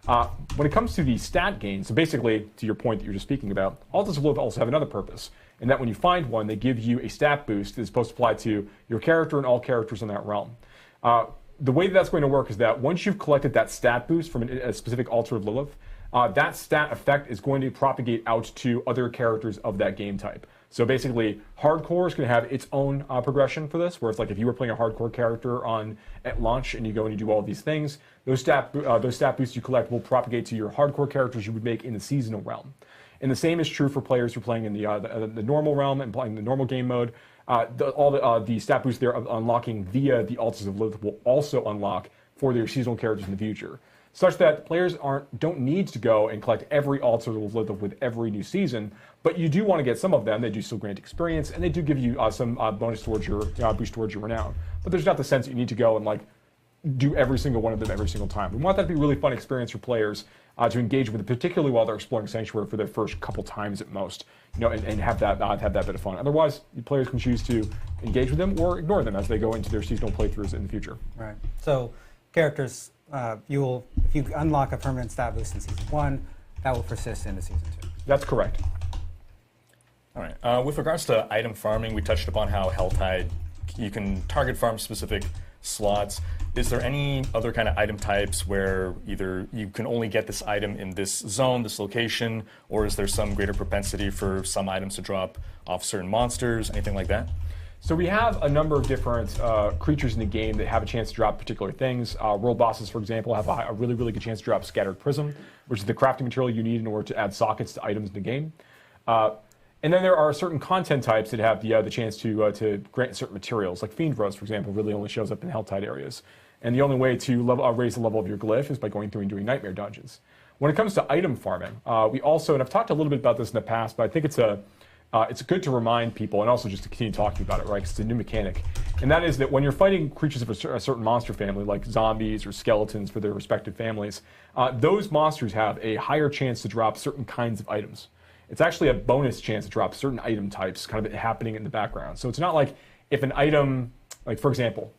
When it comes to the stat gain, so basically to your point that you were just speaking about, Altars of Lilith also have another purpose. And that when you find one, they give you a stat boost that's supposed to apply to your character and all characters in that realm. The way that's going to work is that once you've collected that stat boost from a specific Altar of Lilith, that stat effect is going to propagate out to other characters of that game type. So basically, Hardcore is going to have its own progression for this, where it's like if you were playing a Hardcore character at launch and you go and you do all these things, those stat boosts you collect will propagate to your Hardcore characters you would make in the seasonal realm. And the same is true for players who are playing in the normal realm and playing the normal game mode. All the stat boosts they're unlocking via the Altars of Lilith will also unlock for their seasonal characters in the future, such that players don't need to go and collect every Altar of Lilith with every new season, but you do want to get some of them. They do still grant experience, and they do give you some bonus towards your boost towards your renown. But there's not the sense that you need to go and do every single one of them every single time. We want that to be a really fun experience for players to engage with it, particularly while they're exploring Sanctuary for their first couple times at most, and have that bit of fun. Otherwise, players can choose to engage with them or ignore them as they go into their seasonal playthroughs in the future. Right. So characters, if you unlock a permanent stat boost in Season 1, that will persist into Season 2. That's correct. All right. With regards to item farming, we touched upon how Helltide, you can target farm specific slots. Is there any other kind of item types where either you can only get this item in this zone, this location, or is there some greater propensity for some items to drop off certain monsters, anything like that? So we have a number of different creatures in the game that have a chance to drop particular things. World bosses, for example, have a really, really good chance to drop Scattered Prism, which is the crafting material you need in order to add sockets to items in the game. And then there are certain content types that have the chance to grant certain materials, like Fiend Rose, for example, really only shows up in Helltide areas. And the only way to raise the level of your glyph is by going through and doing Nightmare dungeons. When it comes to item farming, we also, and I've talked a little bit about this in the past, but I think it's good to remind people and also just to continue talking about it, right? Because it's a new mechanic. And that is that when you're fighting creatures of a certain monster family, like zombies or skeletons for their respective families, those monsters have a higher chance to drop certain kinds of items. It's actually a bonus chance to drop certain item types kind of happening in the background. So it's not like if an item, like for example,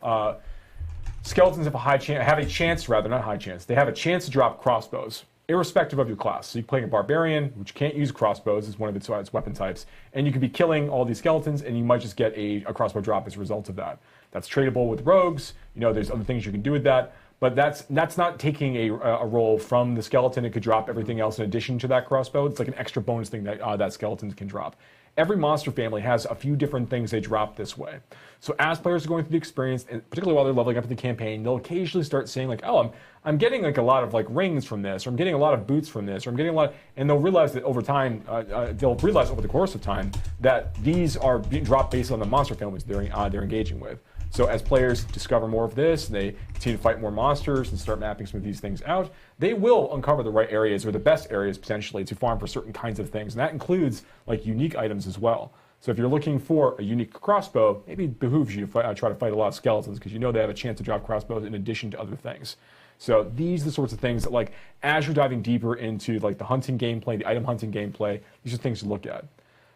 skeletons have a chance, they have a chance to drop crossbows, irrespective of your class. So you're playing a barbarian, which can't use crossbows as one of its weapon types, and you could be killing all these skeletons, and you might just get a crossbow drop as a result of that. That's tradable with rogues. There's other things you can do with that. But that's not taking a roll from the skeleton. It could drop everything else in addition to that crossbow. It's like an extra bonus thing that skeleton can drop. Every monster family has a few different things they drop this way. So as players are going through the experience, and particularly while they're leveling up in the campaign, they'll occasionally start saying like, oh, I'm getting like a lot of like rings from this, or I'm getting a lot of boots from this, or I'm getting a lot, and they'll realize that over time, over the course of time, that these are being dropped based on the monster families they're engaging with. So as players discover more of this, they continue to fight more monsters and start mapping some of these things out, they will uncover the right areas or the best areas potentially to farm for certain kinds of things. And that includes like unique items as well. So if you're looking for a unique crossbow, maybe it behooves you to try to fight a lot of skeletons because they have a chance to drop crossbows in addition to other things. So these are the sorts of things that like as you're diving deeper into like the hunting gameplay, the item hunting gameplay, these are things to look at.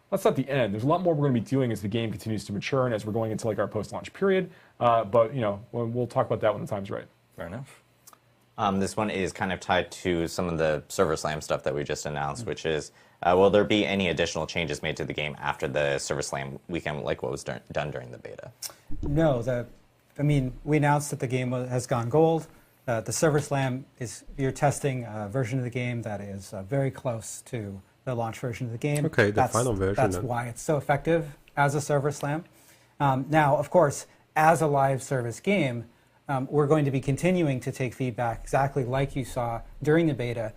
That's not the end. There's a lot more we're going to be doing as the game continues to mature and as we're going into like our post-launch period. But we'll talk about that when the time's right. Fair enough. This one is kind of tied to some of the Server Slam stuff that we just announced, which is, will there be any additional changes made to the game after the Server Slam weekend, like what was done during the beta? No, we announced that the game has gone gold. The Server Slam you're testing a version of the game that is very close to the launch version of the game. Okay, the final version. That's why it's so effective as a Server Slam. Now, of course, as a live service game, we're going to be continuing to take feedback exactly like you saw during the beta,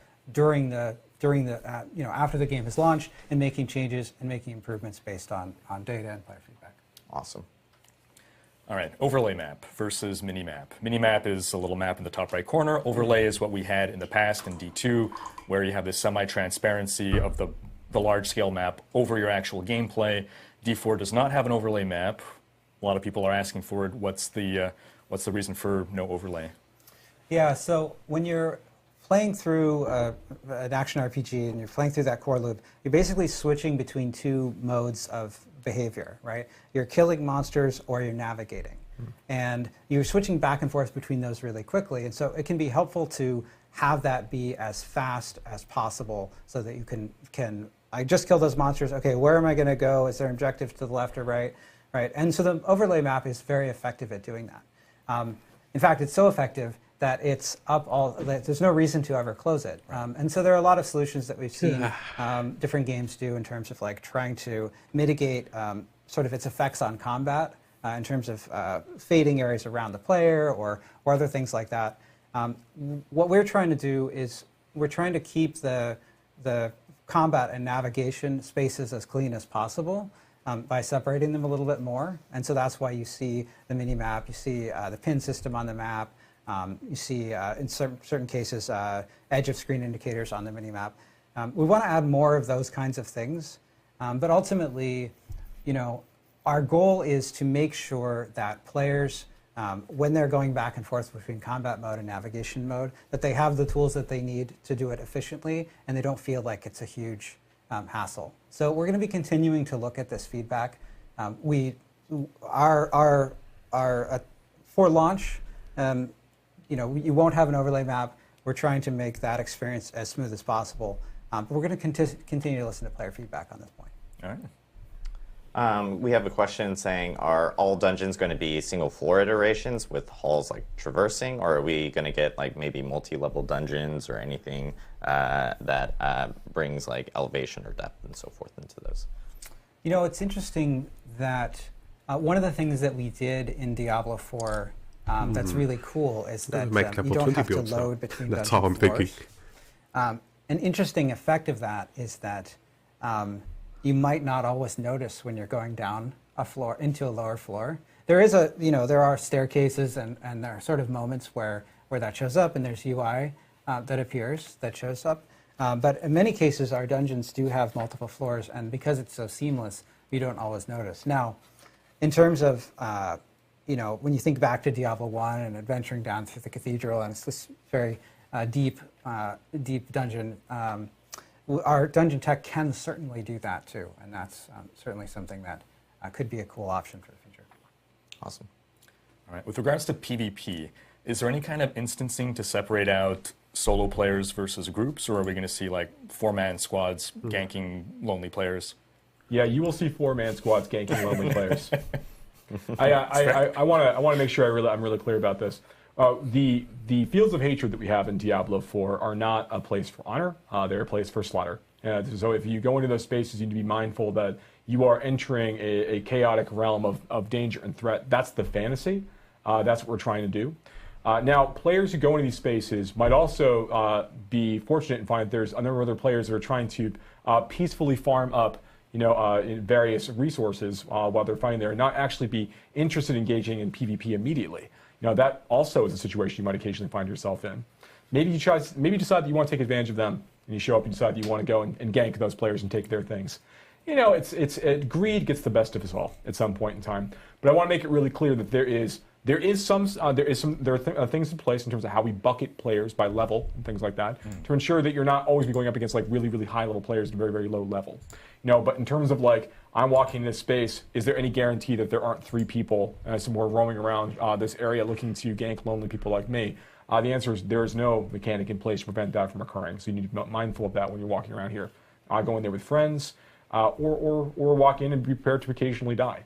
after the game has launched, and making changes and making improvements based on data and player feedback. Awesome. All right, overlay map versus minimap. Minimap is a little map in the top right corner. Overlay is what we had in the past in D2, where you have this semi-transparency of the large-scale map over your actual gameplay. D4 does not have an overlay map. A lot of people are asking for it. What's the reason for no overlay? Yeah, so when you're playing through an action RPG and you're playing through that core loop, you're basically switching between two modes of behavior, right? You're killing monsters or you're navigating. And you're switching back and forth between those really quickly. And so it can be helpful to have that be as fast as possible so that you can I just killed those monsters. Okay, where am I going to go? Is there objective to the left or right? Right. And so the overlay map is very effective at doing that. In fact, it's so effective that it's up there's no reason to ever close it. And so there are a lot of solutions that we've seen different games do in terms of like trying to mitigate sort of its effects on combat in terms of fading areas around the player or other things like that. What we're trying to do is we're trying to keep the combat and navigation spaces as clean as possible by separating them a little bit more. And so that's why you see the mini-map, you see the pin system on the map, you see, in certain cases, edge of screen indicators on the mini-map. We want to add more of those kinds of things. But ultimately, our goal is to make sure that players, when they're going back and forth between combat mode and navigation mode, that they have the tools that they need to do it efficiently, and they don't feel like it's a huge hassle. So we're going to be continuing to look at this feedback. For launch, you won't have an overlay map. We're trying to make that experience as smooth as possible. But we're going to continue to listen to player feedback on this point. All right. We have a question saying, are all dungeons going to be single floor iterations with halls like traversing, or are we going to get like maybe multi-level dungeons or anything that brings like elevation or depth and so forth into those? It's interesting that one of the things that we did in Diablo 4 that's really cool is that you don't have to load between That's dungeon how I'm floors. thinking. An interesting effect of that is that you might not always notice when you're going down a floor into a lower floor. There are staircases and there are sort of moments where that shows up, and there's UI that appears that shows up. But in many cases, our dungeons do have multiple floors, and because it's so seamless, you don't always notice. Now, in terms of when you think back to Diablo 1 and adventuring down through the cathedral, and it's this very deep dungeon. Our dungeon tech can certainly do that too, and that's certainly something that could be a cool option for the future. Awesome. All right. With regards to PvP, is there any kind of instancing to separate out solo players versus groups, or are we going to see like 4-man squads ganking lonely players? Yeah, you will see 4-man squads ganking lonely players. I want to make sure I'm really clear about this. The fields of hatred that we have in Diablo 4 are not a place for honor. They're a place for slaughter. So if you go into those spaces, you need to be mindful that you are entering a chaotic realm of danger and threat. That's the fantasy. That's what we're trying to do. Now, players who go into these spaces might also be fortunate and find that there's a number of other players that are trying to peacefully farm up in various resources while they're fighting there, and not actually be interested in engaging in PvP immediately. That also is a situation you might occasionally find yourself in. Maybe you decide that you want to take advantage of them, and you show up and decide that you want to go and gank those players and take their things. Greed gets the best of us all at some point in time. But I want to make it really clear that there are things in place in terms of how we bucket players by level and things like that to ensure that you're not always going up against like really, really high level players at a very, very low level. But in terms of like, I'm walking in this space, is there any guarantee that there aren't 3 people somewhere roaming around this area looking to gank lonely people like me? The answer is there is no mechanic in place to prevent that from occurring. So you need to be mindful of that when you're walking around here. Go in there with friends or walk in and be prepared to occasionally die.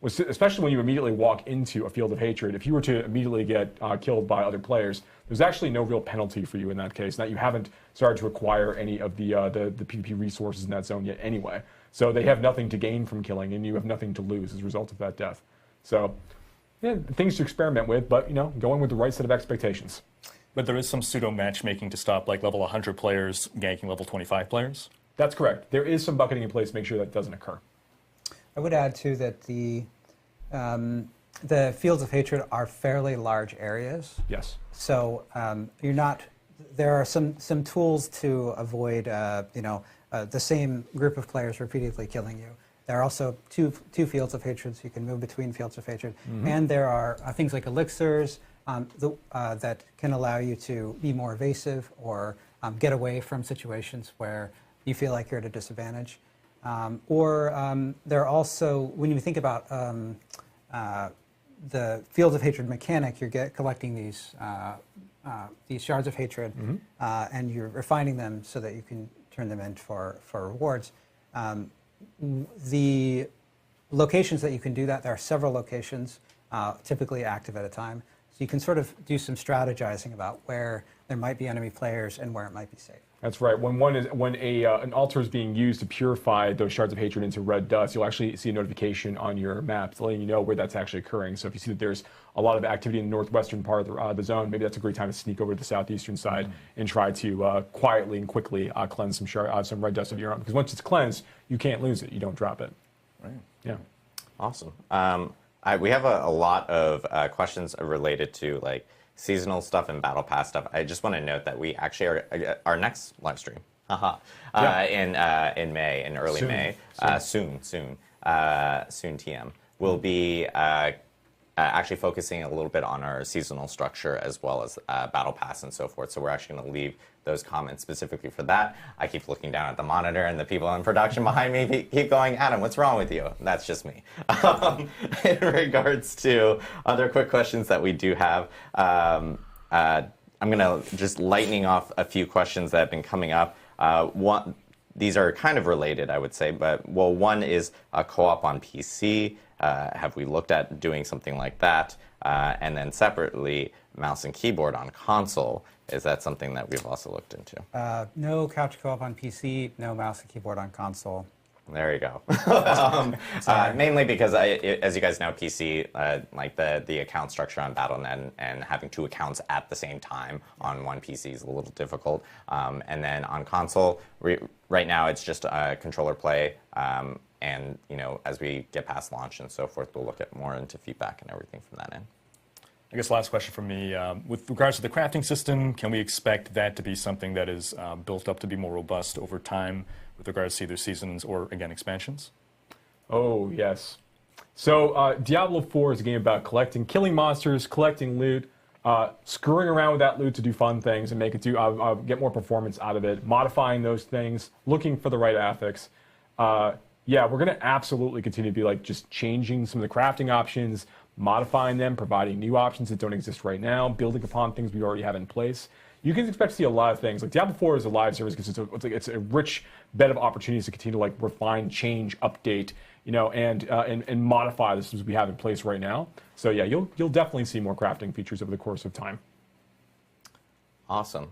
especially when you immediately walk into a field of hatred. If you were to immediately get killed by other players, there's actually no real penalty for you in that case. That you haven't started to acquire any of the PvP resources in that zone yet anyway. So they have nothing to gain from killing, and you have nothing to lose as a result of that death. So, yeah, things to experiment with, but going with the right set of expectations. But there is some pseudo matchmaking to stop like level 100 players ganking level 25 players. That's correct. There is some bucketing in place to make sure that doesn't occur. I would add too that the fields of hatred are fairly large areas. Yes. So you're not. There are some tools to avoid the same group of players repeatedly killing you. There are also two fields of hatred, so you can move between fields of hatred. And there are things like elixirs that can allow you to be more evasive or get away from situations where you feel like you're at a disadvantage. There are also, when you think about the fields of hatred mechanic, you're collecting these shards of hatred, and you're refining them so that you can turn them in for rewards. The locations that you can do that, there are several locations, typically active at a time. So you can sort of do some strategizing about where there might be enemy players and where it might be safe. That's right. When an altar is being used to purify those shards of hatred into red dust, you'll actually see a notification on your map letting you know where that's actually occurring. So if you see that there's a lot of activity in the northwestern part of the zone, maybe that's a great time to sneak over to the southeastern side and try to quietly and quickly cleanse some red dust of your own. Because once it's cleansed, you can't lose it. You don't drop it. Right. Yeah. Awesome. We have a lot of questions related to like seasonal stuff and battle pass stuff. I just want to note that we actually are our next live stream in May, in early May, soon TM, will be actually focusing a little bit on our seasonal structure as well as battle pass and so forth. So we're actually going to leave those comments specifically for that. I keep looking down at the monitor and the people in production behind me keep going, Adam, what's wrong with you? That's just me. In regards to other quick questions that we do have, I'm going to just lightning off a few questions that have been coming up. These are kind of related, I would say, but one is a co-op on PC. Have we looked at doing something like that? And then separately, mouse and keyboard on console. Is that something that we've also looked into? No couch co-op on PC, no mouse and keyboard on console. There you go. Mainly because, as you guys know, PC, like the account structure on Battle.net and having two accounts at the same time on one PC is a little difficult. And then on console, right now it's just controller play. And as we get past launch and so forth, we'll look at more into feedback and everything from that end. I guess last question from me. With regards to the crafting system, can we expect that to be something that is built up to be more robust over time with regards to either seasons or, again, expansions? Oh, yes. So Diablo 4 is a game about killing monsters, collecting loot, screwing around with that loot to do fun things and make it get more performance out of it, modifying those things, looking for the right affix. Yeah, we're going to absolutely continue to be like just changing some of the crafting options, modifying them, providing new options that don't exist right now, building upon things we already have in place. You can expect to see a lot of things. Like Diablo 4 is a live service because it's a rich bed of opportunities to continue to like refine, change, update, and modify the systems we have in place right now. So yeah, you'll definitely see more crafting features over the course of time. Awesome.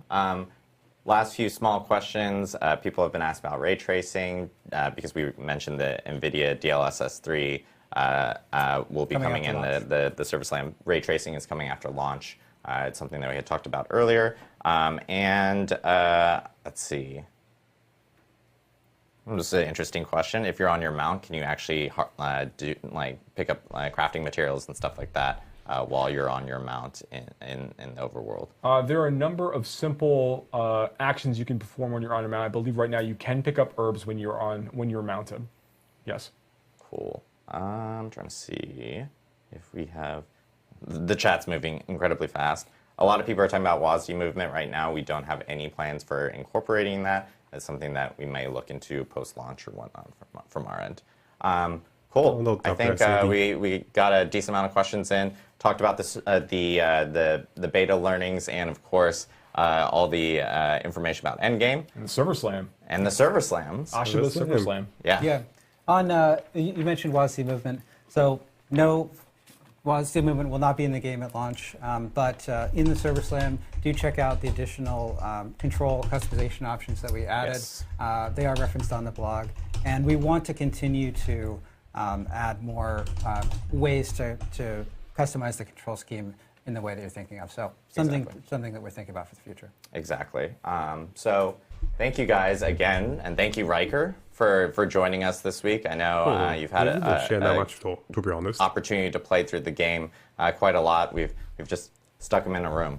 Last few small questions. People have been asked about ray tracing because we mentioned the NVIDIA DLSS 3 will be coming in. The ServerSlam ray tracing is coming after launch. It's something that we had talked about earlier. Let's see. This is an interesting question. If you're on your mount, can you actually pick up crafting materials and stuff like that while you're on your mount in the overworld? There are a number of simple actions you can perform when you're on your mount. I believe right now you can pick up herbs when you're mounted. Yes. Cool. I'm trying to see if we have. The chat's moving incredibly fast. A lot of people are talking about WASD movement right now. We don't have any plans for incorporating that. That's something that we may look into post-launch or whatnot from our end. Cool. I think we got a decent amount of questions in. Talked about this, the beta learnings, and of course all the information about Endgame and the ServerSlam and the ServerSlams. Ashura's ServerSlam. Yeah. Yeah. On you mentioned WASD movement. So no, Steel Movement will not be in the game at launch, but in the Server Slam, do check out the additional control customization options that we added. Yes. They are referenced on the blog, and we want to continue to add more ways to customize the control scheme in the way that you're thinking of. So something that we're thinking about for the future. Exactly. So thank you guys again, and thank you, Riker, for joining us this week. I know you've had We didn't share that much, to be honest. opportunity to play through the game quite a lot. We've just stuck him in a room.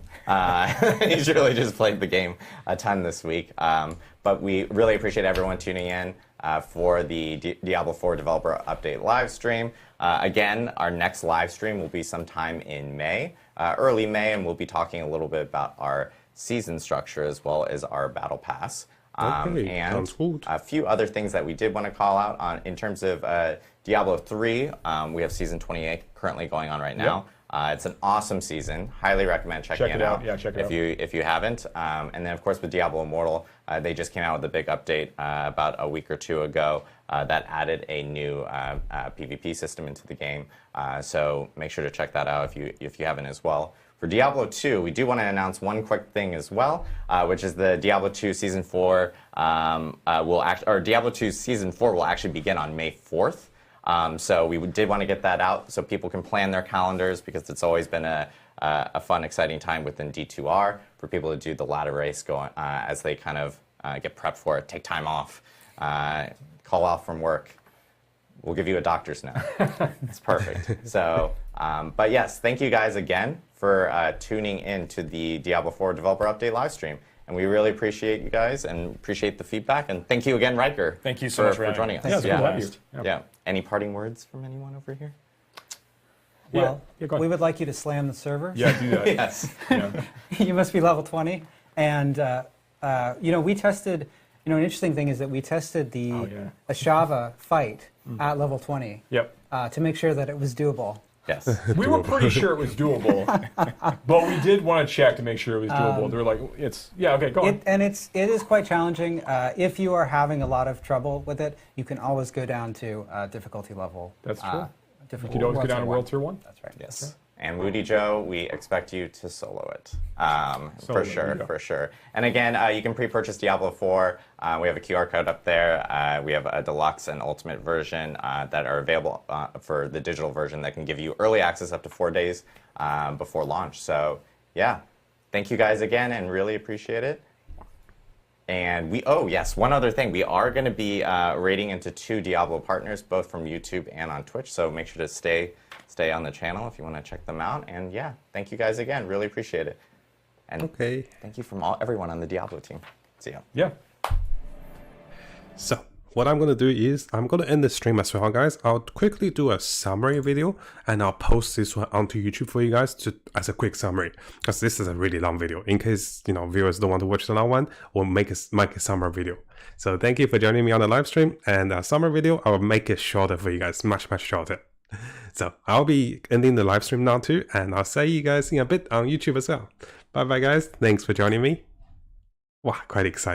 He's really just played the game a ton this week. But we really appreciate everyone tuning in for the Diablo 4 developer update live stream. Again, our next live stream will be sometime in May, early May, and we'll be talking a little bit about our season structure as well as our battle pass. Okay, And sounds good. a few other things that we did want to call out on in terms of Diablo 3. We have season 28 currently going on right now. It's an awesome season. Highly recommend checking Check it out. Yeah, check it out. if you haven't. And then of course with Diablo Immortal, they just came out with a big update about a week or two ago that added a new PvP system into the game. So make sure to check that out if you haven't as well. For Diablo 2, we do want to announce one quick thing as well, which is the Diablo 2 Season 4 Diablo 2 Season 4 will actually begin on May 4th. So we did want to get that out so people can plan their calendars, because it's always been a fun, exciting time within D2R for people to do the ladder race as they kind of get prepped for it, take time off, call off from work. We'll give you a doctor's note. It's perfect. So, but yes, thank you guys again for tuning in to the Diablo 4 developer update live stream. And we really appreciate you guys and appreciate the feedback. And thank you again, Riker. Thank you so much for joining us. Yeah, it's good to have you. Yeah. Any parting words from anyone over here? Well, Yeah, go ahead. we would like you to slam the server. Yeah, do that. Yes. Yeah. You must be level 20. And, we tested, an interesting thing is that we tested the Ashava fight at level 20 Yep. to make sure that it was doable. Yes. We were pretty sure it was doable, but we did want to check to make sure it was doable. They were like, okay, go on. It is quite challenging. If you are having a lot of trouble with it, you can always go down to difficulty level. That's true. You Difficult could always go down to Tier World Tier 1. That's right. Yes. And Moody Joe, we expect you to solo it. For sure. And again, you can pre-purchase Diablo 4. We have a QR code up there. We have a deluxe and ultimate version that are available for the digital version that can give you early access up to 4 days before launch. So yeah, thank you guys again and really appreciate it. And one other thing. We are going to be raiding into 2 Diablo partners, both from YouTube and on Twitch. So make sure to stay on the channel if you want to check them out. And yeah, thank you guys again. Really appreciate it. And thank you from everyone on the Diablo team. See ya. Yeah. So what I'm going to do is I'm going to end the stream as well, guys. I'll quickly do a summary video and I'll post this one onto YouTube for you guys as a quick summary, because this is a really long video. In case viewers don't want to watch the long one, we'll make a summary video. So thank you for joining me on the live stream, and a summary video I'll make it shorter for you guys, much shorter. So I'll be ending the live stream now too, and I'll see you guys in a bit on YouTube as well. Bye bye guys, thanks for joining me. Wow, quite excited.